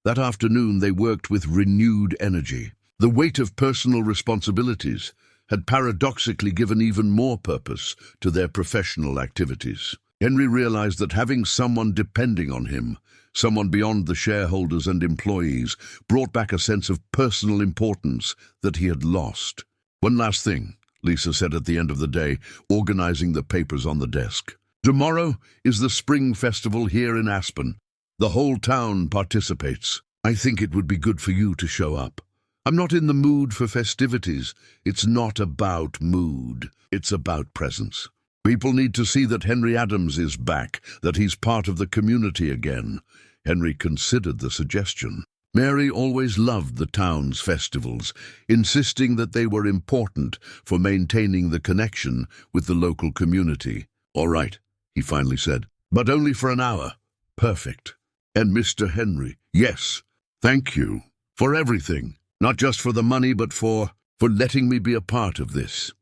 That afternoon they worked with renewed energy. The weight of personal responsibilities had paradoxically given even more purpose to their professional activities. Henry realized that having someone depending on him, someone beyond the shareholders and employees, brought back a sense of personal importance that he had lost. One last thing, Lisa said at the end of the day, organizing the papers on the desk. Tomorrow is the Spring Festival here in Aspen. The whole town participates. I think it would be good for you to show up. I'm not in the mood for festivities. It's not about mood. It's about presence. People need to see that Henry Adams is back, that he's part of the community again. Henry considered the suggestion. Mary always loved the town's festivals, insisting that they were important for maintaining the connection with the local community. All right, he finally said, but only for an hour. Perfect. And Mr. Henry, yes, thank you for everything, not just for the money, but for letting me be a part of this.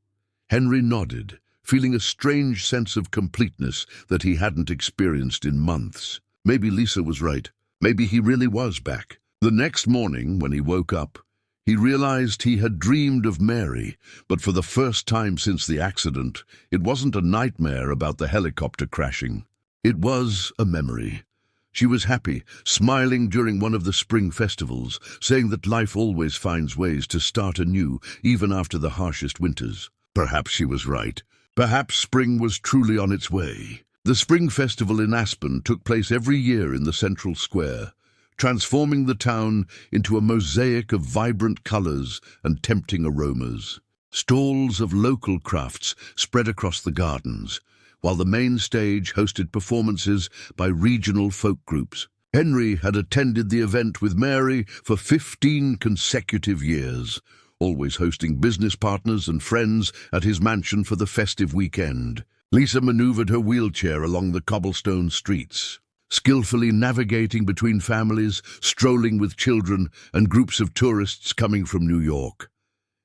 Henry nodded, feeling a strange sense of completeness that he hadn't experienced in months. Maybe Lisa was right. Maybe he really was back. The next morning, when he woke up, he realized he had dreamed of Mary, but for the first time since the accident, it wasn't a nightmare about the helicopter crashing. It was a memory. She was happy, smiling during one of the spring festivals, saying that life always finds ways to start anew, even after the harshest winters. Perhaps she was right. Perhaps spring was truly on its way. The Spring Festival in Aspen took place every year in the central square, transforming the town into a mosaic of vibrant colors and tempting aromas. Stalls of local crafts spread across the gardens, while the main stage hosted performances by regional folk groups. Henry had attended the event with Mary for 15 consecutive years, always hosting business partners and friends at his mansion for the festive weekend. Lisa maneuvered her wheelchair along the cobblestone streets, skillfully navigating between families, strolling with children, and groups of tourists coming from New York.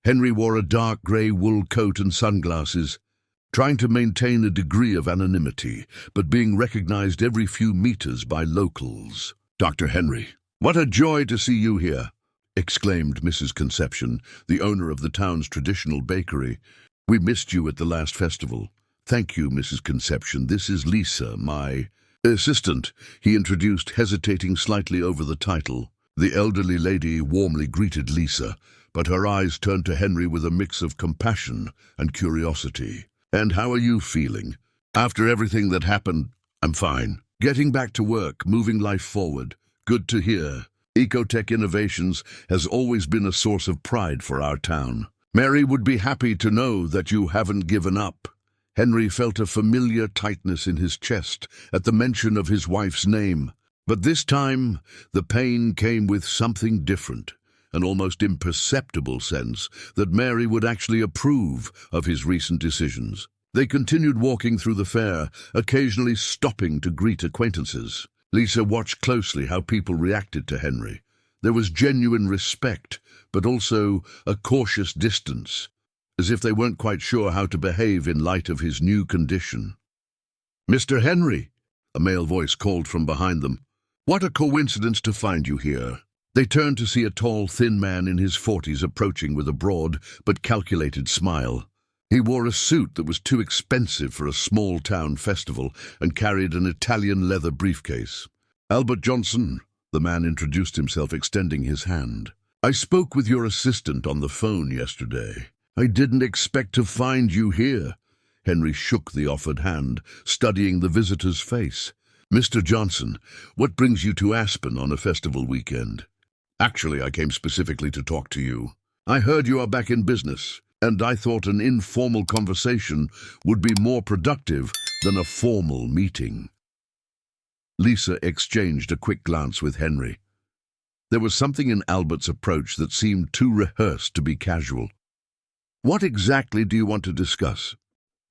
Henry wore a dark grey wool coat and sunglasses, trying to maintain a degree of anonymity, but being recognized every few meters by locals. Dr. Henry, what a joy to see you here, exclaimed Mrs. Conception, the owner of the town's traditional bakery. We missed you at the last festival. Thank you, Mrs. Conception. This is Lisa, my assistant, he introduced, hesitating slightly over the title. The elderly lady warmly greeted Lisa, but her eyes turned to Henry with a mix of compassion and curiosity. And how are you feeling? After everything that happened, I'm fine. Getting back to work, moving life forward. Good to hear. Ecotech Innovations has always been a source of pride for our town. Mary would be happy to know that you haven't given up. Henry felt a familiar tightness in his chest at the mention of his wife's name. But this time, the pain came with something different, an almost imperceptible sense that Mary would actually approve of his recent decisions. They continued walking through the fair, occasionally stopping to greet acquaintances. Lisa watched closely how people reacted to Henry. There was genuine respect, but also a cautious distance, as if they weren't quite sure how to behave in light of his new condition. "Mr. Henry," a male voice called from behind them. "What a coincidence to find you here." They turned to see a tall, thin man in his 40s approaching with a broad but calculated smile. He wore a suit that was too expensive for a small-town festival and carried an Italian leather briefcase. "Albert Johnson," the man introduced himself, extending his hand. "I spoke with your assistant on the phone yesterday. I didn't expect to find you here." Henry shook the offered hand, studying the visitor's face. "Mr. Johnson, what brings you to Aspen on a festival weekend?" "Actually, I came specifically to talk to you. I heard you are back in business, and I thought an informal conversation would be more productive than a formal meeting." Lisa exchanged a quick glance with Henry. There was something in Albert's approach that seemed too rehearsed to be casual. "What exactly do you want to discuss?"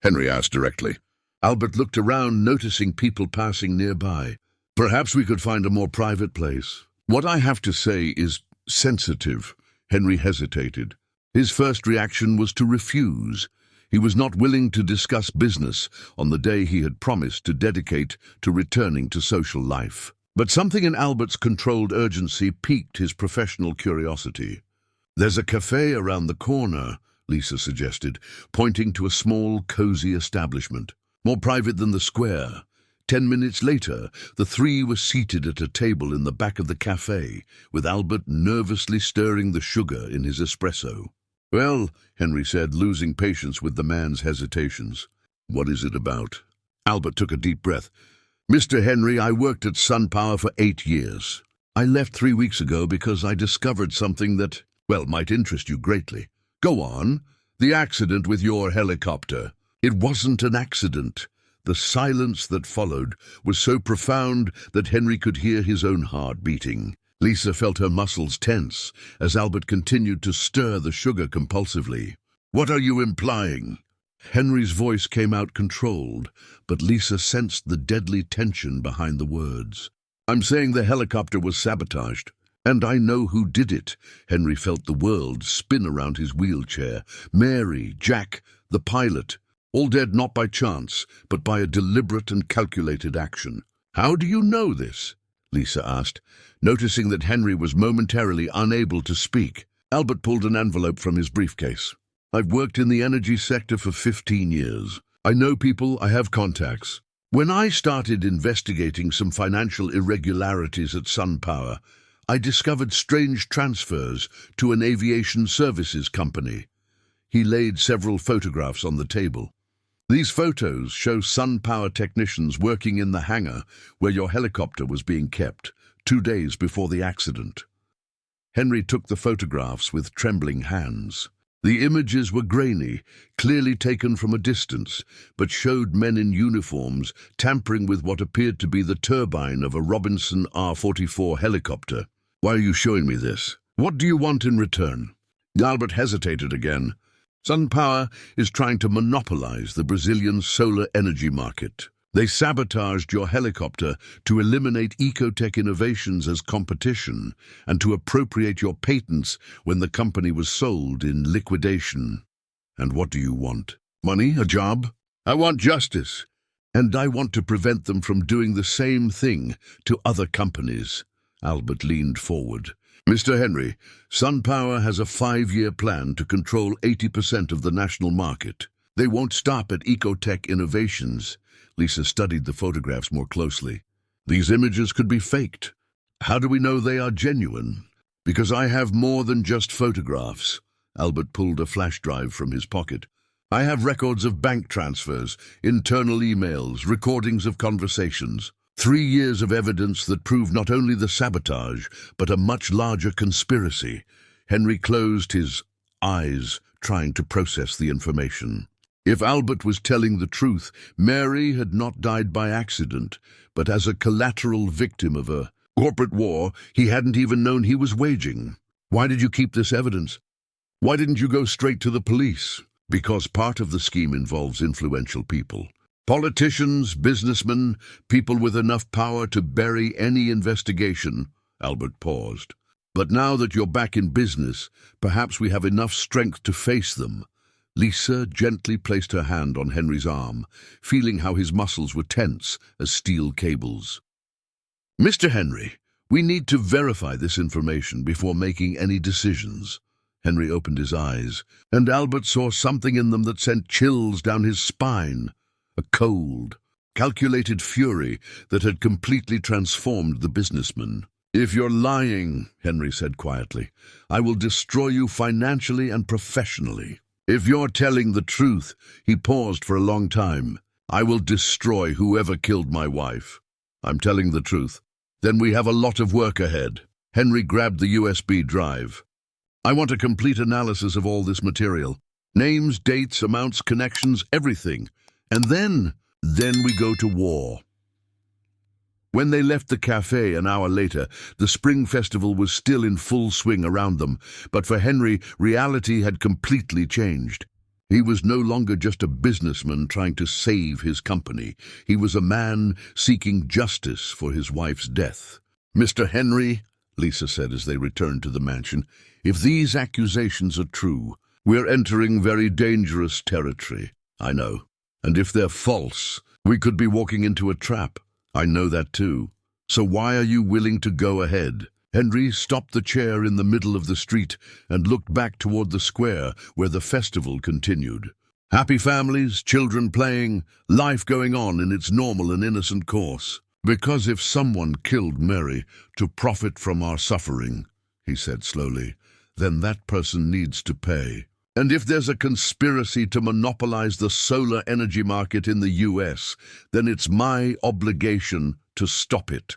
Henry asked directly. Albert looked around, noticing people passing nearby. "Perhaps we could find a more private place. What I have to say is sensitive." Henry hesitated. His first reaction was to refuse. He was not willing to discuss business on the day he had promised to dedicate to returning to social life. But something in Albert's controlled urgency piqued his professional curiosity. "There's a cafe around the corner," Lisa suggested, pointing to a small, cozy establishment. "More private than the square." 10 minutes later, the three were seated at a table in the back of the cafe, with Albert nervously stirring the sugar in his espresso. "Well," Henry said, losing patience with the man's hesitations. "What is it about?" Albert took a deep breath. "Mr. Henry, I worked at SunPower for 8 years. I left 3 weeks ago because I discovered something that, well, might interest you greatly." "Go on. The accident with your helicopter." "It wasn't an accident." The silence that followed was so profound that Henry could hear his own heart beating. Lisa felt her muscles tense as Albert continued to stir the sugar compulsively. "What are you implying?" Henry's voice came out controlled, but Lisa sensed the deadly tension behind the words. "I'm saying the helicopter was sabotaged, and I know who did it." Henry felt the world spin around his wheelchair. Mary, Jack, the pilot, all dead not by chance, but by a deliberate and calculated action. "How do you know this?" Lisa asked, noticing that Henry was momentarily unable to speak. Albert pulled an envelope from his briefcase. "I've worked in the energy sector for 15 years. I know people, I have contacts. When I started investigating some financial irregularities at SunPower, I discovered strange transfers to an aviation services company." He laid several photographs on the table. "These photos show SunPower technicians working in the hangar where your helicopter was being kept 2 days before the accident." Henry took the photographs with trembling hands. The images were grainy, clearly taken from a distance, but showed men in uniforms tampering with what appeared to be the turbine of a Robinson R-44 helicopter. "Why are you showing me this? What do you want in return?" Albert hesitated again. SunPower is trying to monopolize the Brazilian solar energy market. They sabotaged your helicopter to eliminate ecotech innovations as competition and to appropriate your patents when the company was sold in liquidation. "And what do you want? Money? A job?" "I want justice. And I want to prevent them from doing the same thing to other companies." Albert leaned forward. "Mr. Henry, SunPower has a 5-year plan to control 80% of the national market. They won't stop at ecotech innovations." Lisa studied the photographs more closely. "These images could be faked. How do we know they are genuine?" "Because I have more than just photographs." Albert pulled a flash drive from his pocket. "I have records of bank transfers, internal emails, recordings of conversations. 3 years of evidence that prove not only the sabotage, but a much larger conspiracy." Henry closed his eyes, trying to process the information. If Albert was telling the truth, Mary had not died by accident, but as a collateral victim of a corporate war he hadn't even known he was waging. "Why did you keep this evidence? Why didn't you go straight to the police?" "Because part of the scheme involves influential people. Politicians, businessmen, people with enough power to bury any investigation." Albert paused. "But now that you're back in business, perhaps we have enough strength to face them." Lisa gently placed her hand on Henry's arm, feeling how his muscles were tense as steel cables. "Mr. Henry, we need to verify this information before making any decisions." Henry opened his eyes, and Albert saw something in them that sent chills down his spine. A cold, calculated fury that had completely transformed the businessman. "If you're lying," Henry said quietly, "I will destroy you financially and professionally. If you're telling the truth," he paused for a long time, "I will destroy whoever killed my wife." "I'm telling the truth." "Then we have a lot of work ahead." Henry grabbed the USB drive. "I want a complete analysis of all this material. Names, dates, amounts, connections, everything. And then we go to war." When they left the cafe an hour later, the Spring Festival was still in full swing around them, but for Henry, reality had completely changed. He was no longer just a businessman trying to save his company. He was a man seeking justice for his wife's death. "Mr. Henry," Lisa said as they returned to the mansion, "if these accusations are true, we're entering very dangerous territory." "I know. And if they're false, we could be walking into a trap." "I know that too. So why are you willing to go ahead?" Henry stopped the chair in the middle of the street and looked back toward the square where the festival continued. Happy families, children playing, life going on in its normal and innocent course. "Because if someone killed Mary to profit from our suffering," he said slowly, "then that person needs to pay. And if there's a conspiracy to monopolize the solar energy market in the US, then it's my obligation to stop it,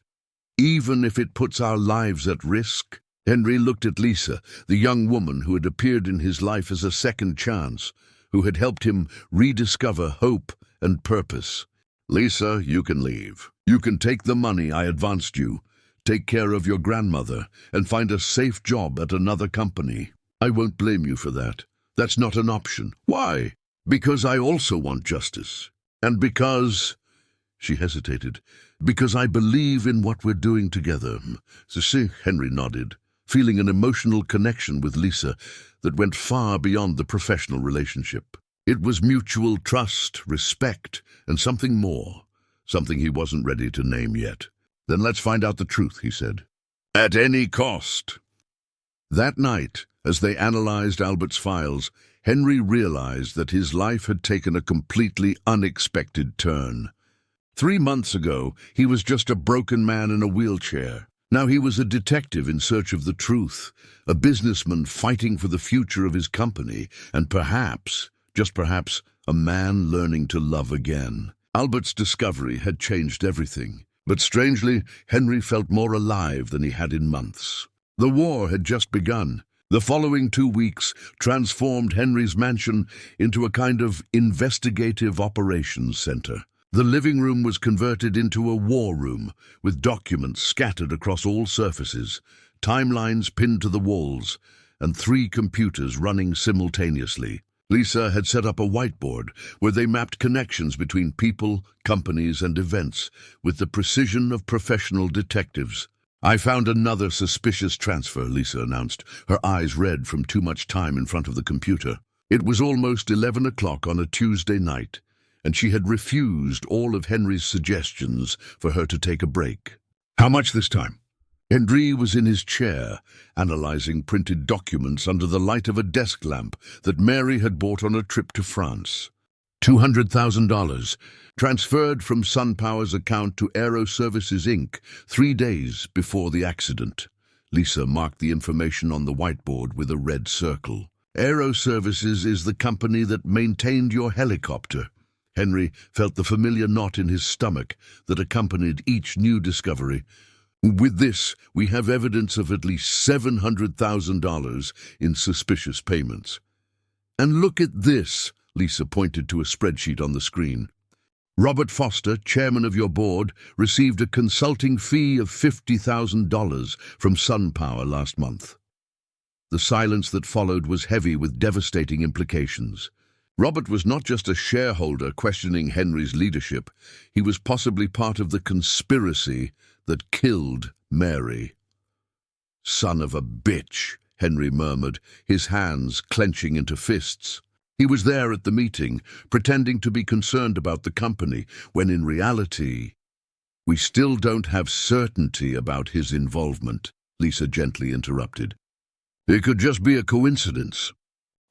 even if it puts our lives at risk." Henry looked at Lisa, the young woman who had appeared in his life as a second chance, who had helped him rediscover hope and purpose. "Lisa, you can leave. You can take the money I advanced you, take care of your grandmother, and find a safe job at another company. I won't blame you for that. That's not an option." "Why?" "Because I also want justice. And because—" she hesitated, "because I believe in what we're doing together." "See," Henry nodded, feeling an emotional connection with Lisa that went far beyond the professional relationship. It was mutual trust, respect, and something more, something he wasn't ready to name yet. "Then let's find out the truth," he said. "At any cost." That night, as they analyzed Albert's files, Henry realized that his life had taken a completely unexpected turn. 3 months ago, he was just a broken man in a wheelchair. Now he was a detective in search of the truth, a businessman fighting for the future of his company, and perhaps, just perhaps, a man learning to love again. Albert's discovery had changed everything, but strangely, Henry felt more alive than he had in months. The war had just begun. The following 2 weeks transformed Henry's mansion into a kind of investigative operations center. The living room was converted into a war room, with documents scattered across all surfaces, timelines pinned to the walls, and 3 computers running simultaneously. Lisa had set up a whiteboard where they mapped connections between people, companies, and events with the precision of professional detectives. "I found another suspicious transfer," Lisa announced, her eyes red from too much time in front of the computer. It was almost 11 o'clock on a Tuesday night, and she had refused all of Henry's suggestions for her to take a break. "How much this time?" Henry was in his chair, analyzing printed documents under the light of a desk lamp that Mary had bought on a trip to France. $200,000, transferred from SunPower's account to Aero Services Inc. 3 days before the accident. Lisa marked the information on the whiteboard with a red circle. "Aero Services is the company that maintained your helicopter." Henry felt the familiar knot in his stomach that accompanied each new discovery. "With this, we have evidence of at least $700,000 in suspicious payments." "And look at this," Lisa pointed to a spreadsheet on the screen. "Robert Foster, chairman of your board, received a consulting fee of $50,000 from SunPower last month." The silence that followed was heavy with devastating implications. Robert was not just a shareholder questioning Henry's leadership. He was possibly part of the conspiracy that killed Mary. "Son of a bitch," Henry murmured, his hands clenching into fists. He was there at the meeting, pretending to be concerned about the company, when in reality, we still don't have certainty about his involvement, Lisa gently interrupted. It could just be a coincidence.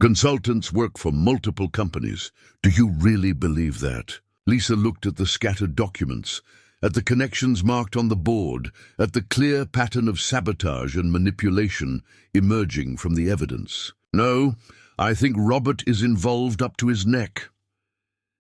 Consultants work for multiple companies. Do you really believe that? Lisa looked at the scattered documents, at the connections marked on the board, at the clear pattern of sabotage and manipulation emerging from the evidence. No, I think Robert is involved up to his neck.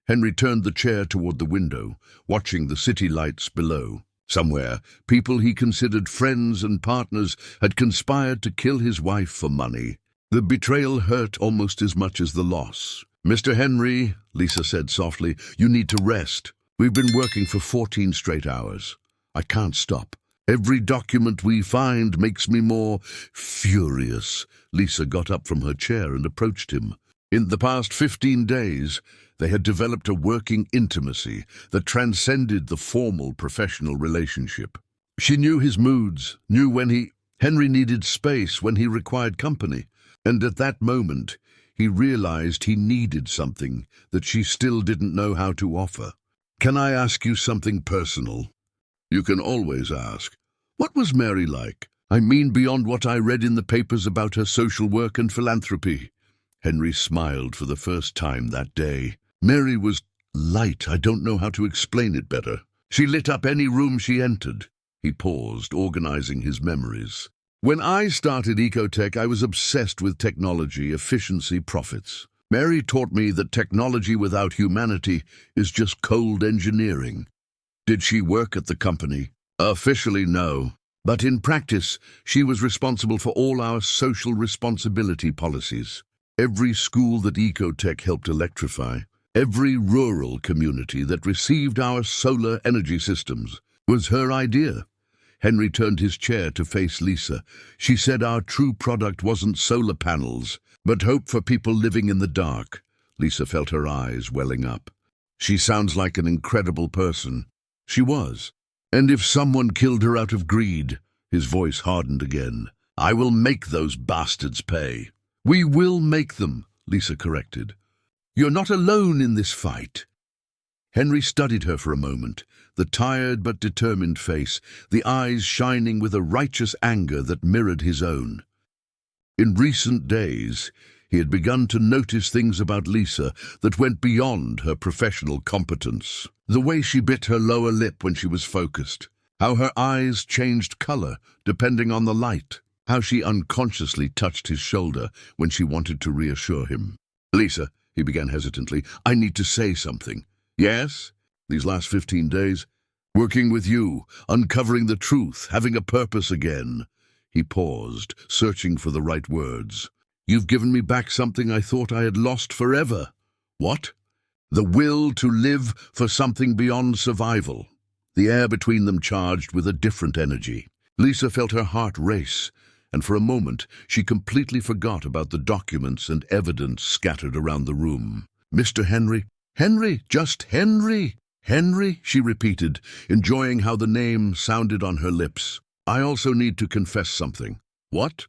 Henry turned the chair toward the window, watching the city lights below. Somewhere, people he considered friends and partners had conspired to kill his wife for money. The betrayal hurt almost as much as the loss. Mr. Henry, Lisa said softly, you need to rest. We've been working for 14 straight hours. I can't stop. Every document we find makes me more furious. Lisa got up from her chair and approached him. In the past 15 days, they had developed a working intimacy that transcended the formal professional relationship. She knew his moods, knew when Henry needed space, when he required company, and at that moment, he realized he needed something that she still didn't know how to offer. Can I ask you something personal? You can always ask. What was Mary like? I mean beyond what I read in the papers about her social work and philanthropy. Henry smiled for the first time that day. Mary was light. I don't know how to explain it better. She lit up any room she entered. He paused, organizing his memories. When I started Ecotech, I was obsessed with technology, efficiency, profits. Mary taught me that technology without humanity is just cold engineering. Did she work at the company? Officially, no. But in practice, she was responsible for all our social responsibility policies. Every school that Ecotech helped electrify, every rural community that received our solar energy systems, was her idea. Henry turned his chair to face Lisa. She said our true product wasn't solar panels, but hope for people living in the dark. Lisa felt her eyes welling up. She sounds like an incredible person. She was. And if someone killed her out of greed, his voice hardened again, I will make those bastards pay. We will make them, Lisa corrected. You're not alone in this fight. Henry studied her for a moment, the tired but determined face, the eyes shining with a righteous anger that mirrored his own. In recent days, he had begun to notice things about Lisa that went beyond her professional competence. The way she bit her lower lip when she was focused, how her eyes changed color depending on the light, how she unconsciously touched his shoulder when she wanted to reassure him. Lisa, he began hesitantly, I need to say something. Yes? These last 15 days? Working with you, uncovering the truth, having a purpose again. He paused, searching for the right words. You've given me back something I thought I had lost forever. What? The will to live for something beyond survival. The air between them charged with a different energy. Lisa felt her heart race, and for a moment she completely forgot about the documents and evidence scattered around the room. Mr. Henry? Henry, just Henry. Henry, she repeated, enjoying how the name sounded on her lips. I also need to confess something. What?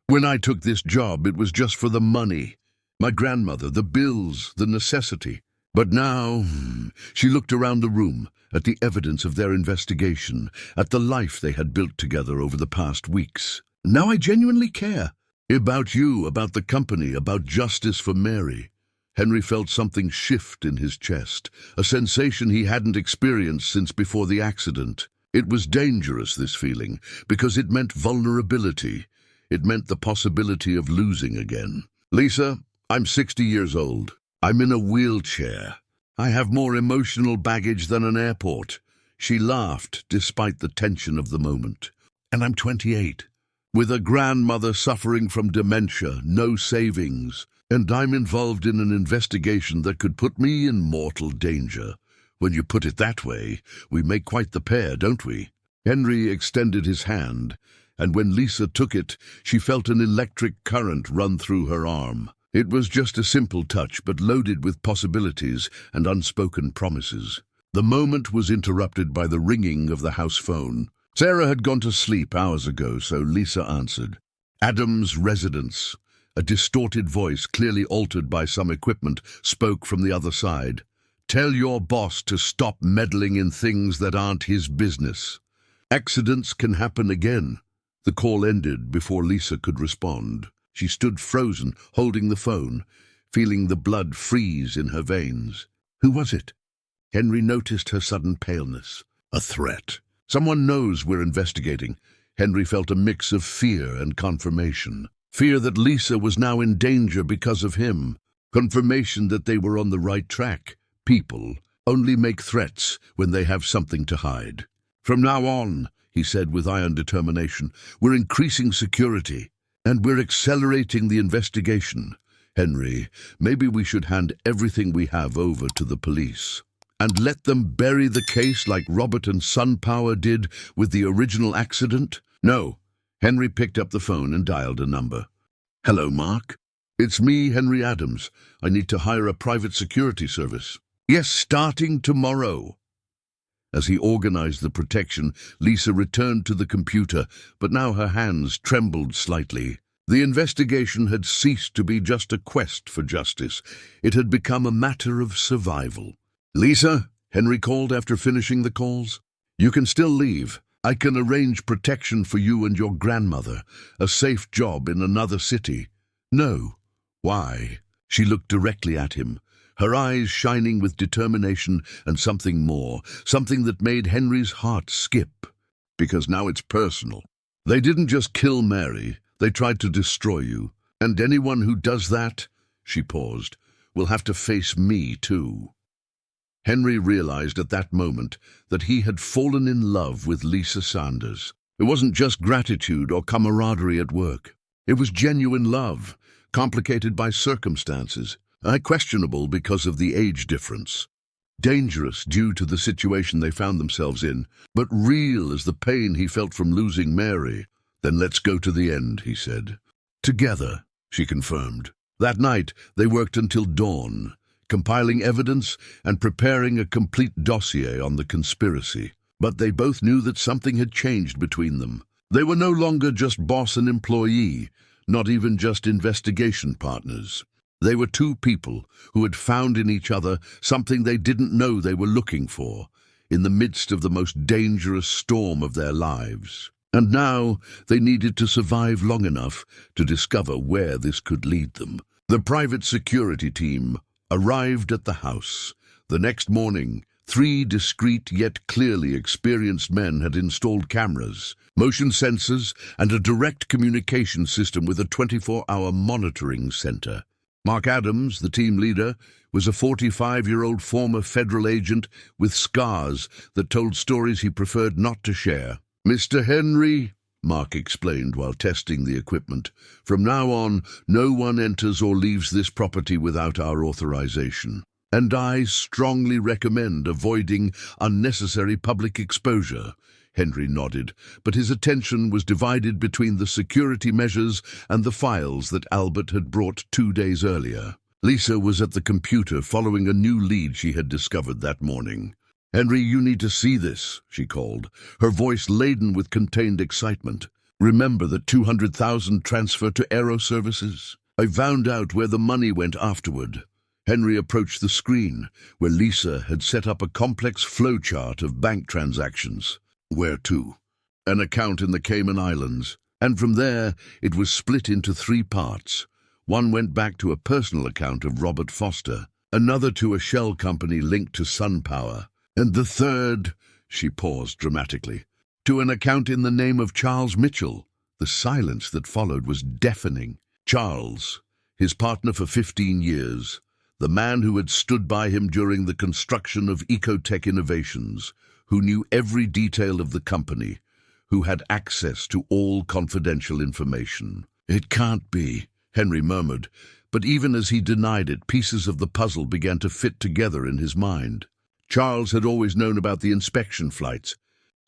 When I took this job, it was just for the money. My grandmother, the bills, the necessity. But now, she looked around the room, at the evidence of their investigation, at the life they had built together over the past weeks. Now I genuinely care. About you, about the company, about justice for Mary. Henry felt something shift in his chest, a sensation he hadn't experienced since before the accident. It was dangerous, this feeling, because it meant vulnerability. It meant the possibility of losing again. Lisa, I'm 60 years old. I'm in a wheelchair. I have more emotional baggage than an airport. She laughed, despite the tension of the moment. And I'm 28, with a grandmother suffering from dementia, no savings, and I'm involved in an investigation that could put me in mortal danger. When you put it that way, we make quite the pair, don't we? Henry extended his hand, and when Lisa took it, she felt an electric current run through her arm. It was just a simple touch, but loaded with possibilities and unspoken promises. The moment was interrupted by the ringing of the house phone. Sarah had gone to sleep hours ago, so Lisa answered. Adam's residence. A distorted voice, clearly altered by some equipment, spoke from the other side. "Tell your boss to stop meddling in things that aren't his business. Accidents can happen again." The call ended before Lisa could respond. She stood frozen, holding the phone, feeling the blood freeze in her veins. Who was it? Henry noticed her sudden paleness. A threat. Someone knows we're investigating. Henry felt a mix of fear and confirmation. Fear that Lisa was now in danger because of him. Confirmation that they were on the right track. People only make threats when they have something to hide. "From now on," he said with iron determination, "we're increasing security, and we're accelerating the investigation. Henry, maybe we should hand everything we have over to the police and let them bury the case like Robert and SunPower did with the original accident?" "No." Henry picked up the phone and dialed a number. "Hello, Mark. It's me, Henry Adams. I need to hire a private security service." "Yes, starting tomorrow." As he organized the protection, Lisa returned to the computer, but now her hands trembled slightly. The investigation had ceased to be just a quest for justice. It had become a matter of survival. "Lisa," Henry called after finishing the calls, "you can still leave. I can arrange protection for you and your grandmother, a safe job in another city." "No." "Why?" She looked directly at him, her eyes shining with determination and something more, something that made Henry's heart skip. "Because now it's personal. They didn't just kill Mary, they tried to destroy you. And anyone who does that," she paused, "will have to face me too." Henry realized at that moment that he had fallen in love with Lisa Sanders. It wasn't just gratitude or camaraderie at work. It was genuine love, complicated by circumstances, questionable because of the age difference, dangerous due to the situation they found themselves in, but real as the pain he felt from losing Mary. "Then let's go to the end," he said. "Together," she confirmed. That night, they worked until dawn, compiling evidence and preparing a complete dossier on the conspiracy. But they both knew that something had changed between them. They were no longer just boss and employee, not even just investigation partners. They were two people who had found in each other something they didn't know they were looking for, in the midst of the most dangerous storm of their lives. And now they needed to survive long enough to discover where this could lead them. The private security team arrived at the house. The next morning, 3 discreet yet clearly experienced men had installed cameras, motion sensors, and a direct communication system with a 24-hour monitoring center. Mark Adams, the team leader, was a 45-year-old former federal agent with scars that told stories he preferred not to share. "Mr. Henry," Mark explained while testing the equipment, "from now on, no one enters or leaves this property without our authorization. And I strongly recommend avoiding unnecessary public exposure." Henry nodded, but his attention was divided between the security measures and the files that Albert had brought 2 days earlier. Lisa was at the computer following a new lead she had discovered that morning. "Henry, you need to see this," she called, her voice laden with contained excitement. "Remember the $200,000 transfer to Aero Services? I found out where the money went afterward." Henry approached the screen, where Lisa had set up a complex flowchart of bank transactions. "Where to?" "An account in the Cayman Islands." And from there, it was split into 3 parts. One went back to a personal account of Robert Foster, another to a shell company linked to SunPower, and the third, she paused dramatically, to an account in the name of Charles Mitchell. The silence that followed was deafening. Charles, his partner for 15 years, the man who had stood by him during the construction of Ecotech Innovations, who knew every detail of the company, who had access to all confidential information. "It can't be," Henry murmured, but even as he denied it, pieces of the puzzle began to fit together in his mind. Charles had always known about the inspection flights.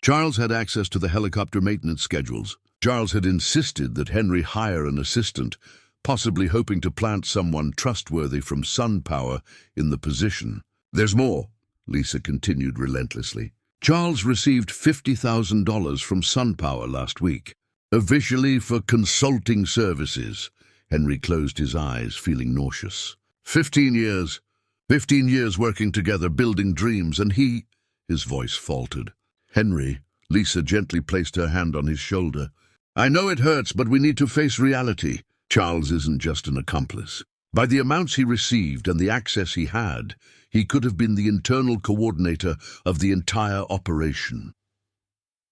Charles had access to the helicopter maintenance schedules. Charles had insisted that Henry hire an assistant, possibly hoping to plant someone trustworthy from SunPower in the position. "There's more," Lisa continued relentlessly. "Charles received $50,000 from SunPower last week, officially for consulting services." Henry closed his eyes, feeling nauseous. 15 years. 15 years working together, building dreams, and he... His voice faltered. Henry, Lisa gently placed her hand on his shoulder. I know it hurts, but we need to face reality. Charles isn't just an accomplice. By the amounts he received and the access he had, he could have been the internal coordinator of the entire operation.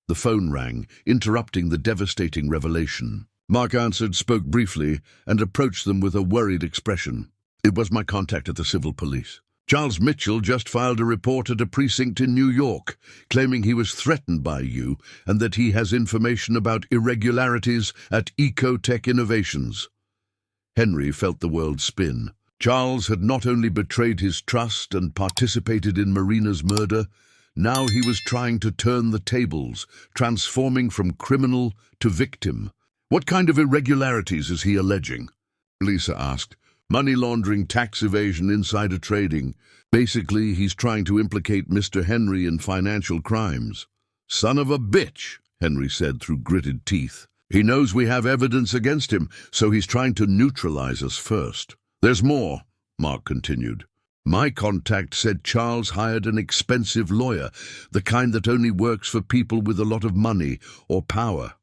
The phone rang, interrupting the devastating revelation. Mark answered, spoke briefly, and approached them with a worried expression. It was my contact at the civil police. Charles Mitchell just filed a report at a precinct in New York, claiming he was threatened by you and that he has information about irregularities at Ecotech Innovations. Henry felt the world spin. Charles had not only betrayed his trust and participated in Marina's murder, now he was trying to turn the tables, transforming from criminal to victim. What kind of irregularities is he alleging? Lisa asked. Money laundering, tax evasion, insider trading. Basically, he's trying to implicate Mr. Henry in financial crimes. Son of a bitch, Henry said through gritted teeth. He knows we have evidence against him, so he's trying to neutralize us first. There's more, Mark continued. My contact said Charles hired an expensive lawyer, the kind that only works for people with a lot of money or power.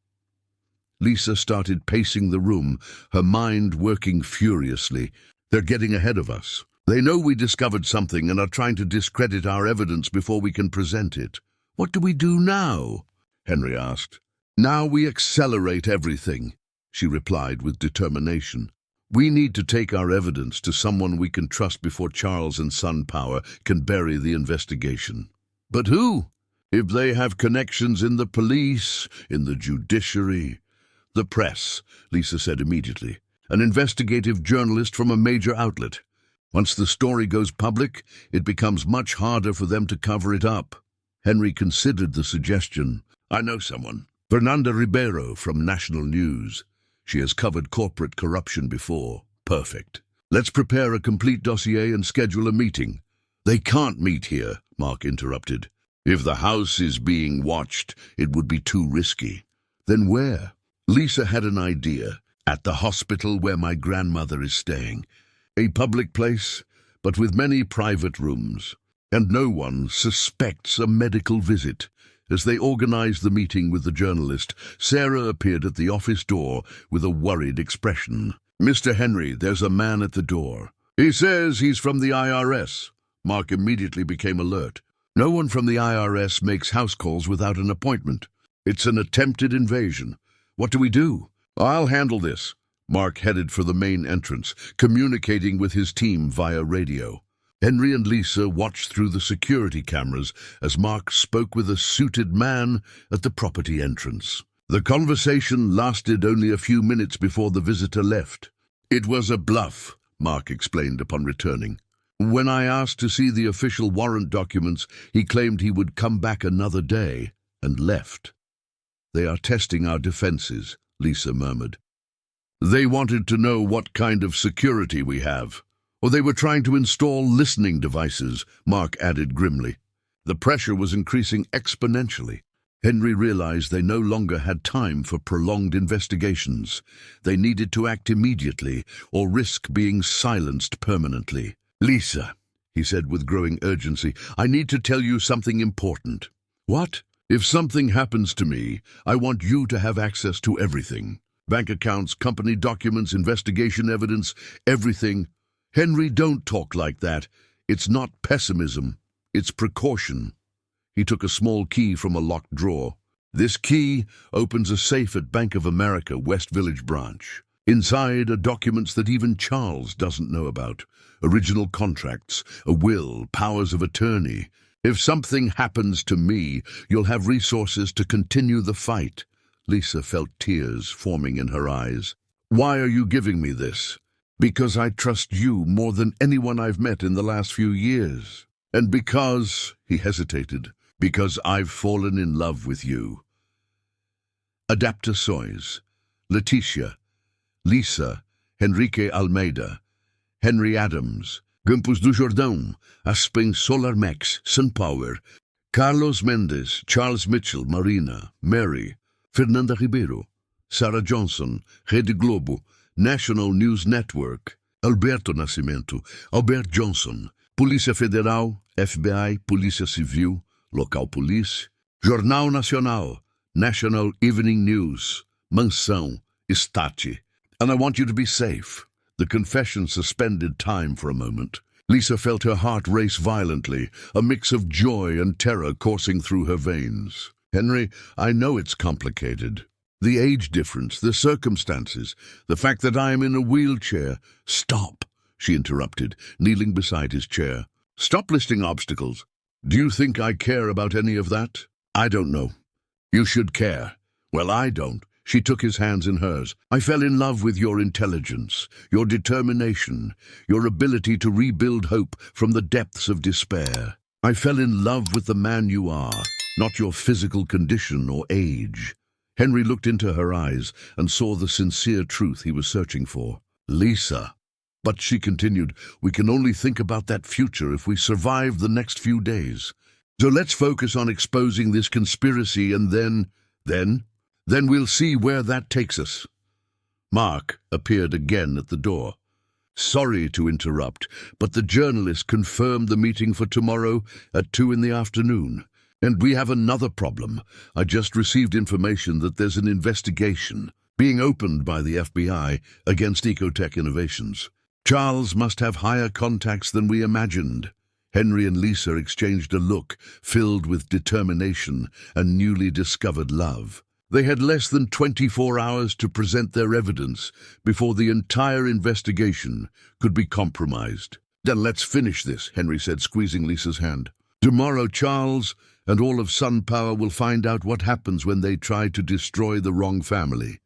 Lisa started pacing the room, her mind working furiously. They're getting ahead of us. They know we discovered something and are trying to discredit our evidence before we can present it. What do we do now? Henry asked. Now we accelerate everything, she replied with determination. We need to take our evidence to someone we can trust before Charles and Sun Power can bury the investigation. But who? If they have connections in the police, in the judiciary... The press, Lisa said immediately. An investigative journalist from a major outlet. Once the story goes public, it becomes much harder for them to cover it up. Henry considered the suggestion. I know someone. Fernanda Ribeiro from National News. She has covered corporate corruption before. Perfect. Let's prepare a complete dossier and schedule a meeting. They can't meet here, Mark interrupted. If the house is being watched, it would be too risky. Then where? Lisa had an idea. At the hospital where my grandmother is staying. A public place, but with many private rooms. And no one suspects a medical visit. As they organized the meeting with the journalist, Sarah appeared at the office door with a worried expression. Mr. Henry, there's a man at the door. He says he's from the IRS. Mark immediately became alert. No one from the IRS makes house calls without an appointment. It's an attempted invasion. What do we do? I'll handle this. Mark headed for the main entrance, communicating with his team via radio. Henry and Lisa watched through the security cameras as Mark spoke with a suited man at the property entrance. The conversation lasted only a few minutes before the visitor left. It was a bluff, Mark explained upon returning. When I asked to see the official warrant documents, he claimed he would come back another day and left. They are testing our defenses, Lisa murmured. They wanted to know what kind of security we have. Or they were trying to install listening devices, Mark added grimly. The pressure was increasing exponentially. Henry realized they no longer had time for prolonged investigations. They needed to act immediately or risk being silenced permanently. Lisa, he said with growing urgency, I need to tell you something important. What? If something happens to me, I want you to have access to everything. Bank accounts, company documents, investigation evidence, everything. Henry, don't talk like that. It's not pessimism. It's precaution. He took a small key from a locked drawer. This key opens a safe at Bank of America, West Village branch. Inside are documents that even Charles doesn't know about. Original contracts, a will, powers of attorney. If something happens to me, you'll have resources to continue the fight. Lisa felt tears forming in her eyes. Why are you giving me this? Because I trust you more than anyone I've met in the last few years. And because, he hesitated, because I've fallen in love with you. Adapter Sois, Leticia, Lisa, Henrique Almeida, Henry Adams, Gumpus do Jordão, Aspen Solarmex, Sun Power, Carlos Mendes, Charles Mitchell, Marina, Mary, Fernanda Ribeiro, Sarah Johnson, Rede Globo, National News Network, Alberto Nascimento, Albert Johnson, Polícia Federal, FBI, Polícia Civil, Local Police, Jornal Nacional, National Evening News, Mansão, Estate. And I want you to be safe. The confession suspended time for a moment. Lisa felt her heart race violently, a mix of joy and terror coursing through her veins. Henry, I know it's complicated. The age difference, the circumstances, the fact that I am in a wheelchair. Stop, she interrupted, kneeling beside his chair. Stop listing obstacles. Do you think I care about any of that? I don't know. You should care. Well, I don't. She took his hands in hers. I fell in love with your intelligence, your determination, your ability to rebuild hope from the depths of despair. I fell in love with the man you are, not your physical condition or age. Henry looked into her eyes and saw the sincere truth he was searching for. Lisa. But she continued, we can only think about that future if we survive the next few days. So let's focus on exposing this conspiracy and then we'll see where that takes us. Mark appeared again at the door. Sorry to interrupt, but the journalist confirmed the meeting for tomorrow at 2 in the afternoon. And we have another problem. I just received information that there's an investigation being opened by the FBI against Ecotech Innovations. Charles must have higher contacts than we imagined. Henry and Lisa exchanged a look filled with determination and newly discovered love. They had less than 24 hours to present their evidence before the entire investigation could be compromised. Then let's finish this, Henry said, squeezing Lisa's hand. Tomorrow, Charles and all of SunPower will find out what happens when they try to destroy the wrong family.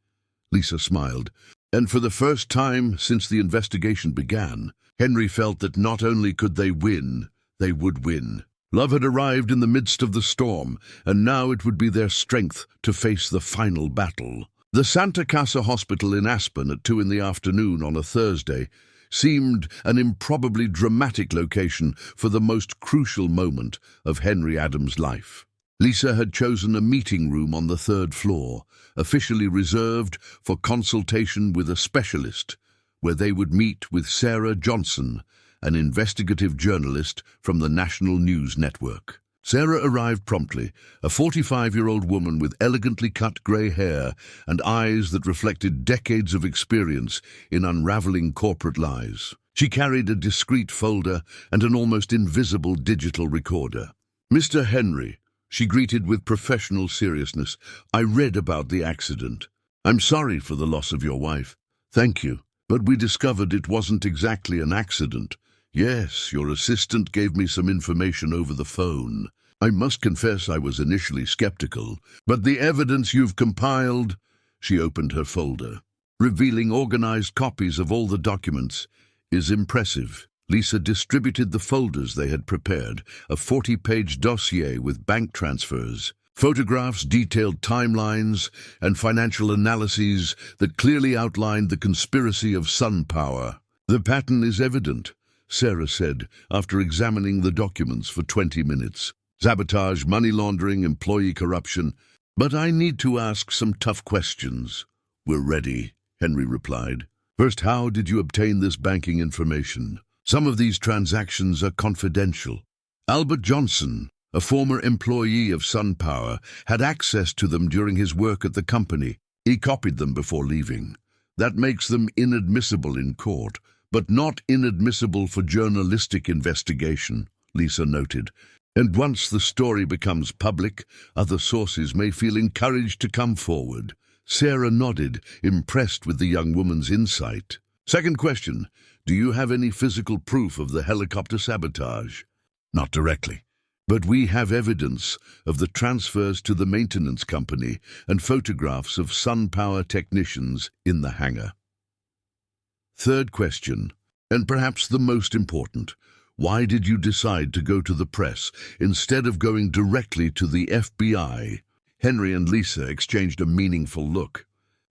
Lisa smiled, and for the first time since the investigation began, Henry felt that not only could they win, they would win. Love had arrived in the midst of the storm, and now it would be their strength to face the final battle. The Santa Casa Hospital in Aspen at 2 in the afternoon on a Thursday seemed an improbably dramatic location for the most crucial moment of Henry Adams' life. Lisa had chosen a meeting room on the 3rd floor, officially reserved for consultation with a specialist, where they would meet with Sarah Johnson, an investigative journalist from the National News Network. Sarah arrived promptly, a 45-year-old woman with elegantly cut grey hair and eyes that reflected decades of experience in unraveling corporate lies. She carried a discreet folder and an almost invisible digital recorder. Mr. Henry, she greeted with professional seriousness, I read about the accident. I'm sorry for the loss of your wife. Thank you, but we discovered it wasn't exactly an accident. Yes, your assistant gave me some information over the phone. I must confess I was initially skeptical, but the evidence you've compiled, she opened her folder, revealing organized copies of all the documents, is impressive. Lisa distributed the folders they had prepared, a 40-page dossier with bank transfers, photographs, detailed timelines, and financial analyses that clearly outlined the conspiracy of SunPower. The pattern is evident, Sarah said, after examining the documents for 20 minutes. Sabotage, money laundering, employee corruption. But I need to ask some tough questions. We're ready, Henry replied. First, how did you obtain this banking information? Some of these transactions are confidential. Albert Johnson, a former employee of SunPower, had access to them during his work at the company. He copied them before leaving. That makes them inadmissible in court, but not inadmissible for journalistic investigation, Lisa noted. And once the story becomes public, other sources may feel encouraged to come forward. Sarah nodded, impressed with the young woman's insight. Second question, do you have any physical proof of the helicopter sabotage? Not directly, but we have evidence of the transfers to the maintenance company and photographs of SunPower technicians in the hangar. Third question, and perhaps the most important, why did you decide to go to the press instead of going directly to the FBI? Henry and Lisa exchanged a meaningful look.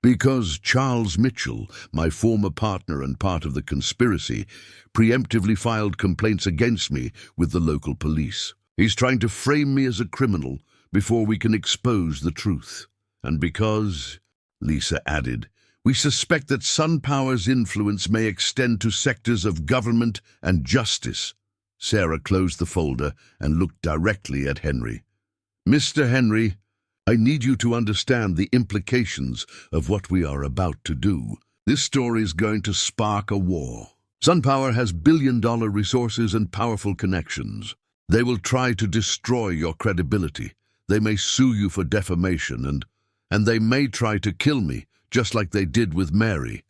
Because Charles Mitchell, my former partner and part of the conspiracy, preemptively filed complaints against me with the local police. He's trying to frame me as a criminal before we can expose the truth. And because, Lisa added, We suspect that SunPower's influence may extend to sectors of government and justice. Sarah closed the folder and looked directly at Henry. Mr. Henry, I need you to understand the implications of what we are about to do. This story is going to spark a war. SunPower has billion-dollar resources and powerful connections. They will try to destroy your credibility. They may sue you for defamation and they may try to kill me, just like they did with Mary.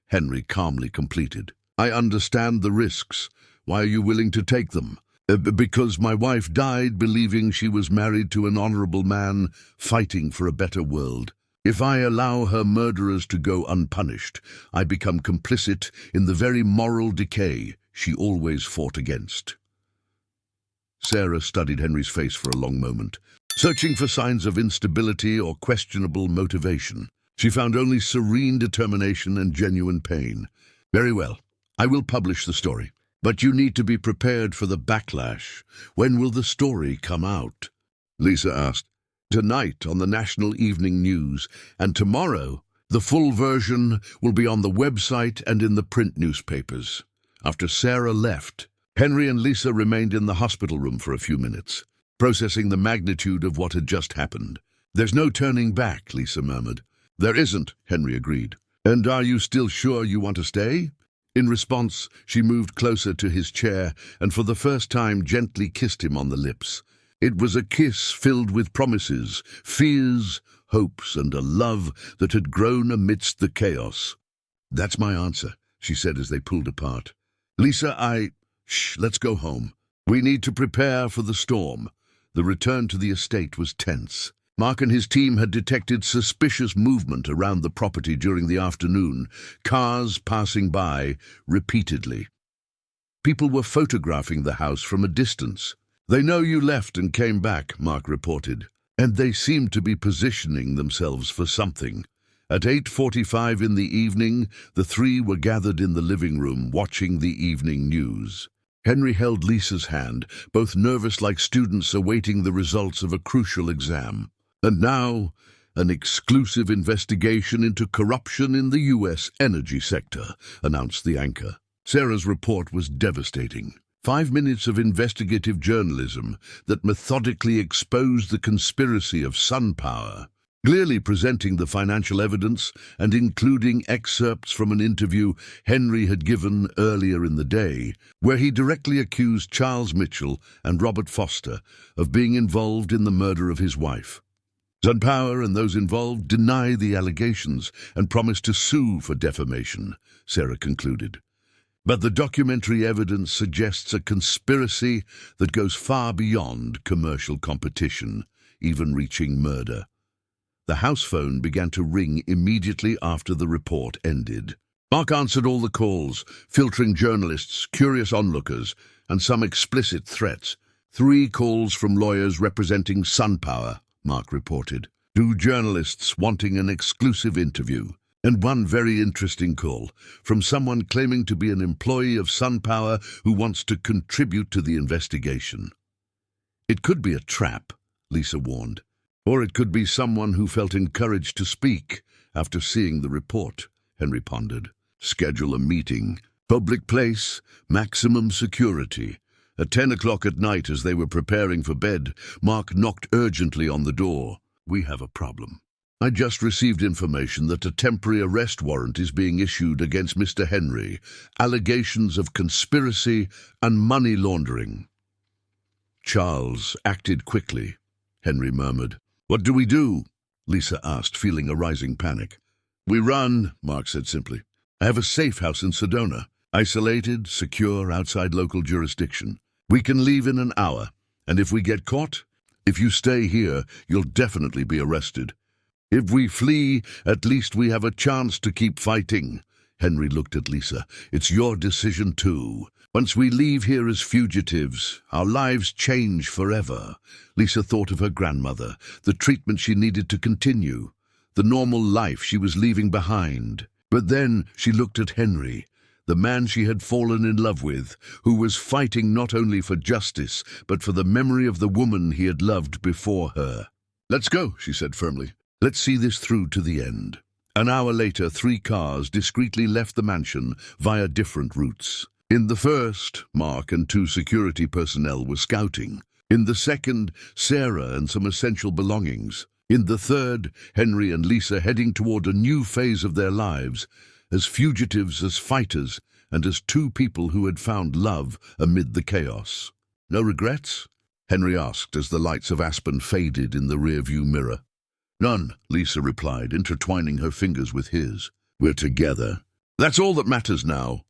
Henry calmly completed. I understand the risks. Why are you willing to take them? Because my wife died believing she was married to an honorable man fighting for a better world. If I allow her murderers to go unpunished, I become complicit in the very moral decay she always fought against. Sarah studied Henry's face for a long moment, searching for signs of instability or questionable motivation. She found only serene determination and genuine pain. Very well, I will publish the story. But you need to be prepared for the backlash. When will the story come out? Lisa asked. Tonight on the national evening news, and tomorrow the full version will be on the website and in the print newspapers. After Sarah left, Henry and Lisa remained in the hospital room for a few minutes, processing the magnitude of what had just happened. There's no turning back, Lisa murmured. There isn't, Henry agreed. And are you still sure you want to stay? In response, she moved closer to his chair and for the first time gently kissed him on the lips. It was a kiss filled with promises, fears, hopes, and a love that had grown amidst the chaos. That's my answer, she said as they pulled apart. Lisa, let's go home. We need to prepare for the storm. The return to the estate was tense. Mark and his team had detected suspicious movement around the property during the afternoon, cars passing by repeatedly. People were photographing the house from a distance. They know you left and came back, Mark reported, and they seemed to be positioning themselves for something. At 8:45 in the evening, the three were gathered in the living room watching the evening news. Henry held Lisa's hand, both nervous like students awaiting the results of a crucial exam. And now, an exclusive investigation into corruption in the U.S. energy sector, announced the anchor. Sarah's report was devastating. 5 minutes of investigative journalism that methodically exposed the conspiracy of SunPower, clearly presenting the financial evidence and including excerpts from an interview Henry had given earlier in the day, where he directly accused Charles Mitchell and Robert Foster of being involved in the murder of his wife. SunPower and those involved deny the allegations and promise to sue for defamation, Sarah concluded. But the documentary evidence suggests a conspiracy that goes far beyond commercial competition, even reaching murder. The house phone began to ring immediately after the report ended. Mark answered all the calls, filtering journalists, curious onlookers, and some explicit threats. 3 calls from lawyers representing SunPower, Mark reported. 2 journalists wanting an exclusive interview. And 1 very interesting call from someone claiming to be an employee of SunPower who wants to contribute to the investigation. It could be a trap, Lisa warned. Or it could be someone who felt encouraged to speak after seeing the report, Henry pondered. Schedule a meeting. Public place, maximum security. At 10 o'clock at night, as they were preparing for bed, Mark knocked urgently on the door. We have a problem. I just received information that a temporary arrest warrant is being issued against Mr. Henry. Allegations of conspiracy and money laundering. Charles acted quickly, Henry murmured. What do we do? Lisa asked, feeling a rising panic. We run, Mark said simply. I have a safe house in Sedona, isolated, secure, outside local jurisdiction. We can leave in an hour, and if we get caught, if you stay here, you'll definitely be arrested. If we flee, at least we have a chance to keep fighting. Henry looked at Lisa. It's your decision too. Once we leave here as fugitives, our lives change forever. Lisa thought of her grandmother, the treatment she needed to continue, the normal life she was leaving behind. But then she looked at Henry, the man she had fallen in love with, who was fighting not only for justice, but for the memory of the woman he had loved before her. Let's go, she said firmly. Let's see this through to the end. An hour later, 3 cars discreetly left the mansion via different routes. In the first, Mark and 2 security personnel were scouting. In the second, Sarah and some essential belongings. In the third, Henry and Lisa heading toward a new phase of their lives, as fugitives, as fighters, and as 2 people who had found love amid the chaos. "No regrets?" Henry asked as the lights of Aspen faded in the rearview mirror. "None," Lisa replied, intertwining her fingers with his. "We're together. That's all that matters now."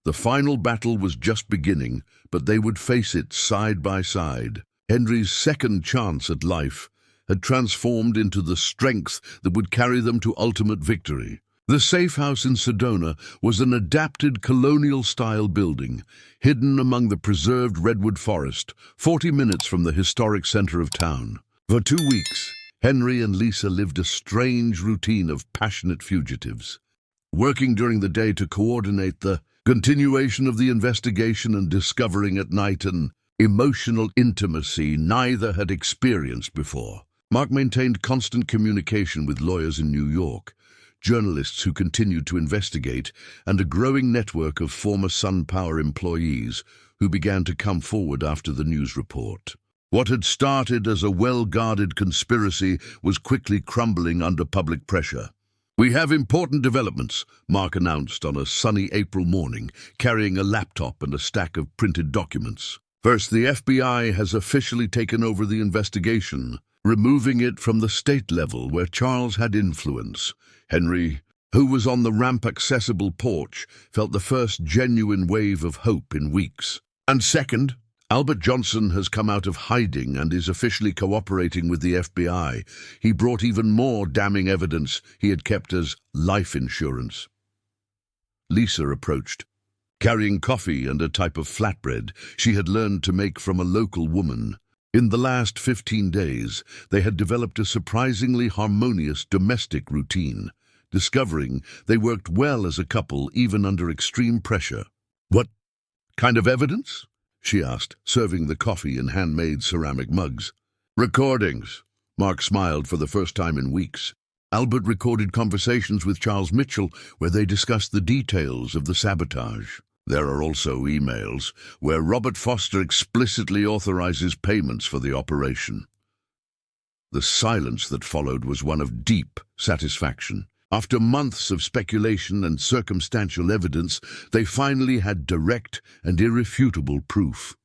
The final battle was just beginning, but they would face it side by side. Henry's second chance at life had transformed into the strength that would carry them to ultimate victory. The safe house in Sedona was an adapted colonial-style building, hidden among the preserved redwood forest, 40 minutes from the historic center of town. For 2 weeks, Henry and Lisa lived a strange routine of passionate fugitives, working during the day to coordinate the continuation of the investigation and discovering at night an emotional intimacy neither had experienced before. Mark maintained constant communication with lawyers in New York, journalists who continued to investigate, and a growing network of former SunPower employees who began to come forward after the news report. What had started as a well-guarded conspiracy was quickly crumbling under public pressure. "We have important developments," Mark announced on a sunny April morning, carrying a laptop and a stack of printed documents. "First, the FBI has officially taken over the investigation, removing it from the state level where Charles had influence." Henry, who was on the ramp-accessible porch, felt the first genuine wave of hope in weeks. "And second, Albert Johnson has come out of hiding and is officially cooperating with the FBI. He brought even more damning evidence he had kept as life insurance." Lisa approached, carrying coffee and a type of flatbread she had learned to make from a local woman. In the last 15 days, they had developed a surprisingly harmonious domestic routine, discovering they worked well as a couple even under extreme pressure. "What kind of evidence?" she asked, serving the coffee in handmade ceramic mugs. "Recordings." Mark smiled for the first time in weeks. Albert recorded conversations with Charles Mitchell where they discussed the details of the sabotage. There are also emails where Robert Foster explicitly authorizes payments for the operation. The silence that followed was one of deep satisfaction. After months of speculation and circumstantial evidence, they finally had direct and irrefutable proof.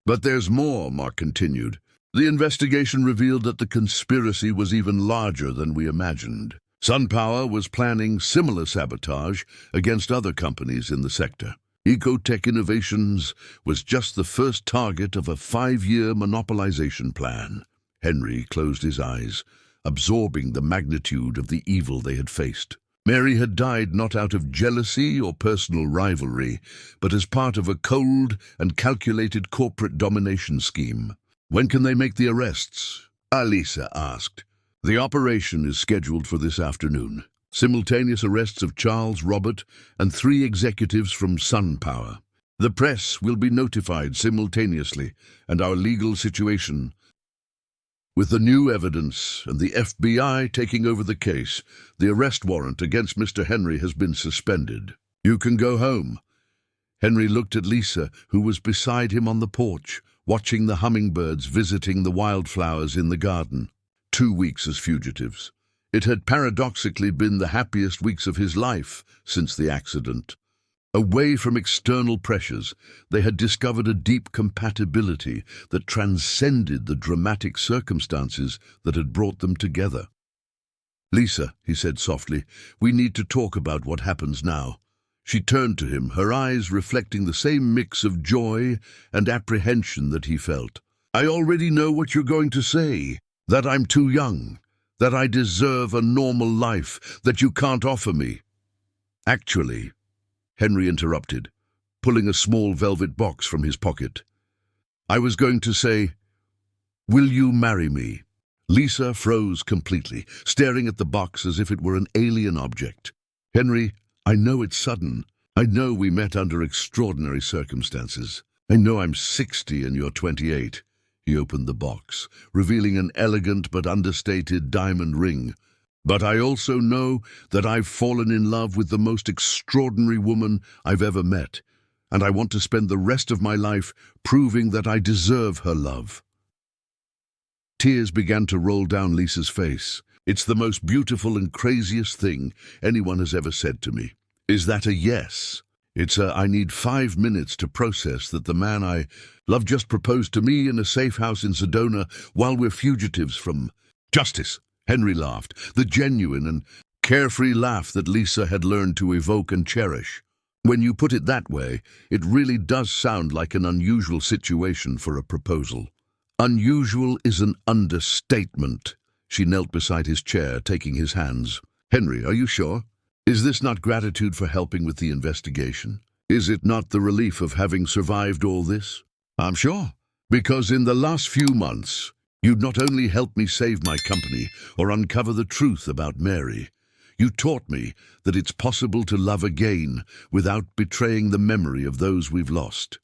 "But there's more," Mark continued. "The investigation revealed that the conspiracy was even larger than we imagined. SunPower was planning similar sabotage against other companies in the sector. Ecotech Innovations was just the first target of a 5-year monopolization plan." Henry closed his eyes, absorbing the magnitude of the evil they had faced. Mary had died not out of jealousy or personal rivalry, but as part of a cold and calculated corporate domination scheme. "When can they make the arrests?" Lisa asked. "The operation is scheduled for this afternoon. Simultaneous arrests of Charles, Robert, and 3 executives from SunPower. The press will be notified simultaneously, and our legal situation. With the new evidence and the FBI taking over the case, the arrest warrant against Mr. Henry has been suspended. You can go home." Henry looked at Lisa, who was beside him on the porch, watching the hummingbirds visiting the wildflowers in the garden. 2 weeks as fugitives. It had paradoxically been the happiest weeks of his life since the accident. Away from external pressures, they had discovered a deep compatibility that transcended the dramatic circumstances that had brought them together. "Lisa," he said softly, "we need to talk about what happens now." She turned to him, her eyes reflecting the same mix of joy and apprehension that he felt. "I already know what you're going to say, that I'm too young, that I deserve a normal life that you can't offer me." "Actually," Henry interrupted, pulling a small velvet box from his pocket, "I was going to say, will you marry me?" Lisa froze completely, staring at the box as if it were an alien object. "Henry, I know it's sudden. I know we met under extraordinary circumstances. I know I'm 60 and you're 28. He opened the box, revealing an elegant but understated diamond ring. But I also know that I've fallen in love with the most extraordinary woman I've ever met, and I want to spend the rest of my life proving that I deserve her love." Tears began to roll down Lisa's face. "It's the most beautiful and craziest thing anyone has ever said to me. Is that a yes? I need 5 minutes to process that the man I love just proposed to me in a safe house in Sedona while we're fugitives from justice." Henry laughed, the genuine and carefree laugh that Lisa had learned to evoke and cherish. "When you put it that way, it really does sound like an unusual situation for a proposal." "Unusual is an understatement." She knelt beside his chair, taking his hands. "Henry, are you sure? Is this not gratitude for helping with the investigation? Is it not the relief of having survived all this?" "I'm sure. Because in the last few months, you'd not only helped me save my company or uncover the truth about Mary, you taught me that it's possible to love again without betraying the memory of those we've lost."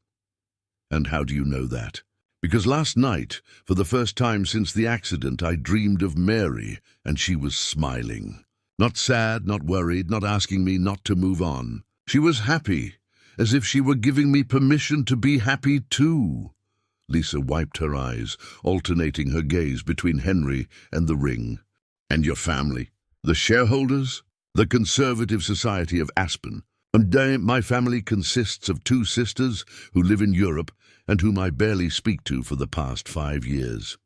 "And how do you know that?" "Because last night, for the first time since the accident, I dreamed of Mary, and she was smiling. Not sad, not worried, not asking me not to move on. She was happy, as if she were giving me permission to be happy too." Lisa wiped her eyes, alternating her gaze between Henry and the ring. "And your family? The shareholders? The Conservative Society of Aspen? And my family consists of 2 sisters who live in Europe and whom I barely speak to for the past 5 years.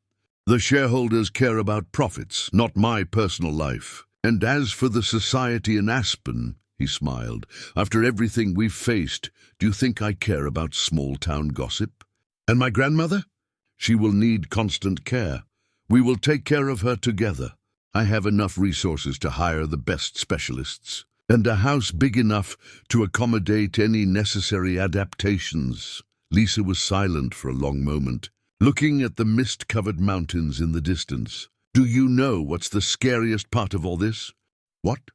The shareholders care about profits, not my personal life. And as for the society in Aspen," he smiled, "after everything we've faced, do you think I care about small-town gossip? And my grandmother? She will need constant care. We will take care of her together. I have enough resources to hire the best specialists, and a house big enough to accommodate any necessary adaptations." Lisa was silent for a long moment, looking at the mist-covered mountains in the distance. "Do you know what's the scariest part of all this?" "What?"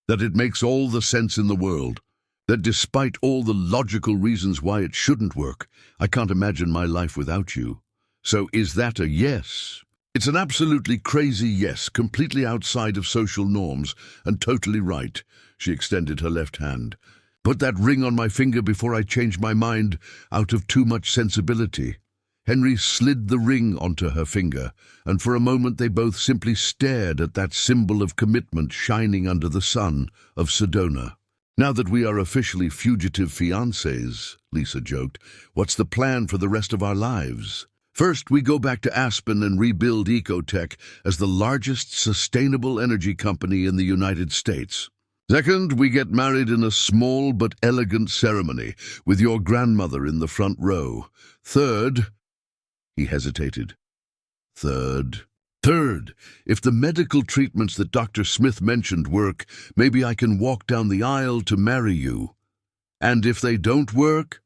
"That it makes all the sense in the world. That despite all the logical reasons why it shouldn't work, I can't imagine my life without you. So is that a yes?" "It's an absolutely crazy yes, completely outside of social norms, and totally right." She extended her left hand. "Put that ring on my finger before I change my mind out of too much sensibility." Henry slid the ring onto her finger, and for a moment they both simply stared at that symbol of commitment shining under the sun of Sedona. "Now that we are officially fugitive fiancés," Lisa joked, "what's the plan for the rest of our lives?" "First, we go back to Aspen and rebuild Ecotech as the largest sustainable energy company in the United States. Second, we get married in a small but elegant ceremony, with your grandmother in the front row. Third," he hesitated. Third, if the medical treatments that Dr. Smith mentioned work, maybe I can walk down the aisle to marry you. And if they don't work,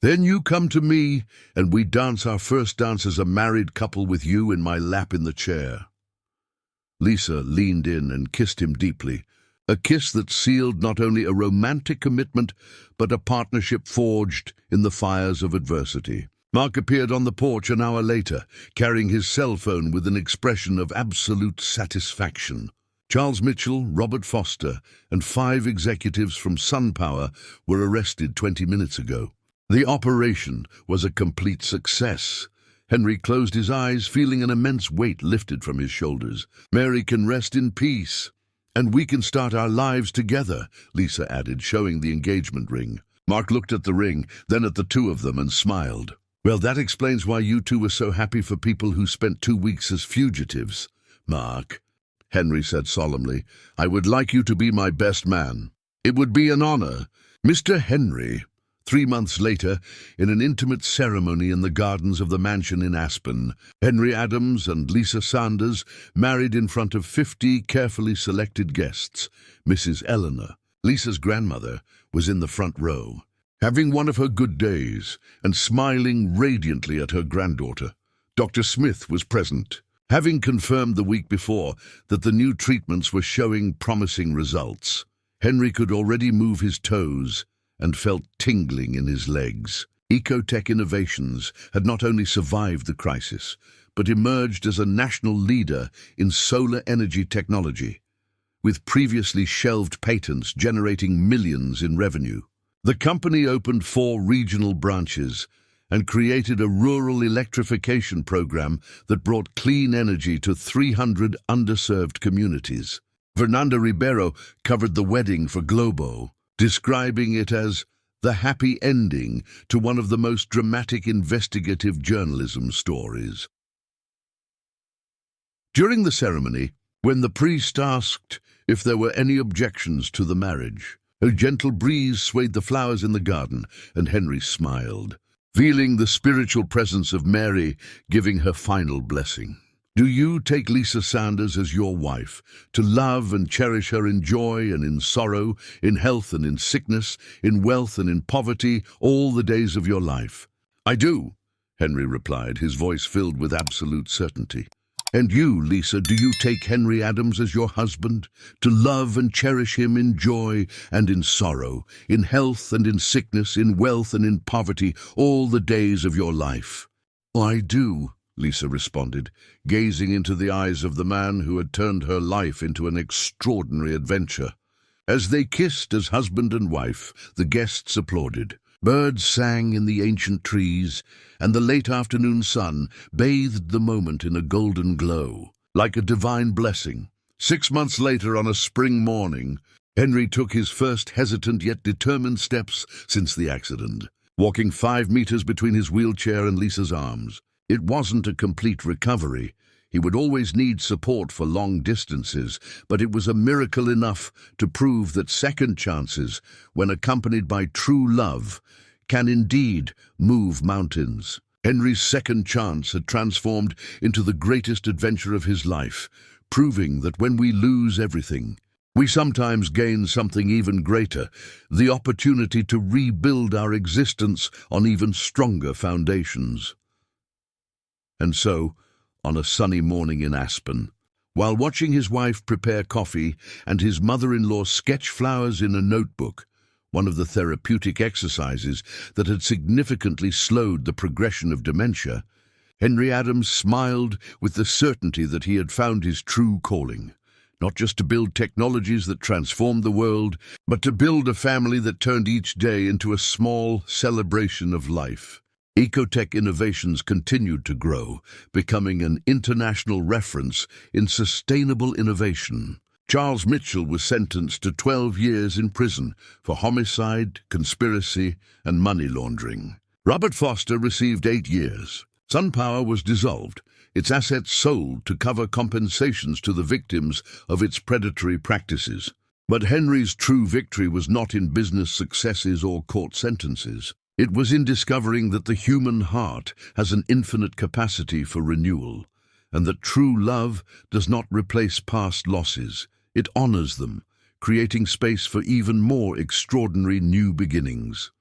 then you come to me and we dance our first dance as a married couple with you in my lap in the chair." Lisa leaned in and kissed him deeply, a kiss that sealed not only a romantic commitment, but a partnership forged in the fires of adversity. Mark appeared on the porch an hour later, carrying his cell phone with an expression of absolute satisfaction. Charles Mitchell, Robert Foster, and 5 executives from SunPower were arrested 20 minutes ago. The operation was a complete success. Henry closed his eyes, feeling an immense weight lifted from his shoulders. "Mary can rest in peace. And we can start our lives together," Lisa added, showing the engagement ring. Mark looked at the ring, then at the 2 of them, and smiled. "Well, that explains why you 2 were so happy for people who spent 2 weeks as fugitives. Mark," Henry said solemnly, "I would like you to be my best man. It would be an honor. Mr. Henry." 3 months later, in an intimate ceremony in the gardens of the mansion in Aspen, Henry Adams and Lisa Sanders married in front of 50 carefully selected guests. Mrs. Eleanor, Lisa's grandmother, was in the front row, having one of her good days and smiling radiantly at her granddaughter. Dr. Smith was present, having confirmed the week before that the new treatments were showing promising results. Henry could already move his toes and felt tingling in his legs. Ecotech Innovations had not only survived the crisis, but emerged as a national leader in solar energy technology. with previously shelved patents generating millions in revenue. The company opened 4 regional branches and created a rural electrification program that brought clean energy to 300 underserved communities. Fernanda Ribeiro covered the wedding for Globo, describing it as the happy ending to one of the most dramatic investigative journalism stories. During the ceremony, when the priest asked if there were any objections to the marriage, a gentle breeze swayed the flowers in the garden, and Henry smiled, feeling the spiritual presence of Mary giving her final blessing. Do you take Lisa Sanders as your wife, to love and cherish her in joy and in sorrow, in health and in sickness, in wealth and in poverty, all the days of your life? I do, Henry replied, his voice filled with absolute certainty. And you, Lisa, do you take Henry Adams as your husband, to love and cherish him in joy and in sorrow, in health and in sickness, in wealth and in poverty, all the days of your life? I do, Lisa responded, gazing into the eyes of the man who had turned her life into an extraordinary adventure. As they kissed as husband and wife, the guests applauded. Birds sang in the ancient trees, and the late afternoon sun bathed the moment in a golden glow, like a divine blessing. 6 months later, on a spring morning, Henry took his first hesitant yet determined steps since the accident, walking 5 meters between his wheelchair and Lisa's arms. It wasn't a complete recovery. He would always need support for long distances, but it was a miracle enough to prove that second chances, when accompanied by true love, can indeed move mountains. Henry's second chance had transformed into the greatest adventure of his life, proving that when we lose everything, we sometimes gain something even greater, the opportunity to rebuild our existence on even stronger foundations. And so, on a sunny morning in Aspen, while watching his wife prepare coffee and his mother-in-law sketch flowers in a notebook, one of the therapeutic exercises that had significantly slowed the progression of dementia, Henry Adams smiled with the certainty that he had found his true calling, not just to build technologies that transformed the world, but to build a family that turned each day into a small celebration of life. Ecotech innovations continued to grow, becoming an international reference in sustainable innovation. Charles Mitchell was sentenced to 12 years in prison for homicide, conspiracy, and money laundering. Robert Foster received 8 years. SunPower was dissolved, its assets sold to cover compensations to the victims of its predatory practices. But Henry's true victory was not in business successes or court sentences. It was in discovering that the human heart has an infinite capacity for renewal, and that true love does not replace past losses. It honors them, creating space for even more extraordinary new beginnings.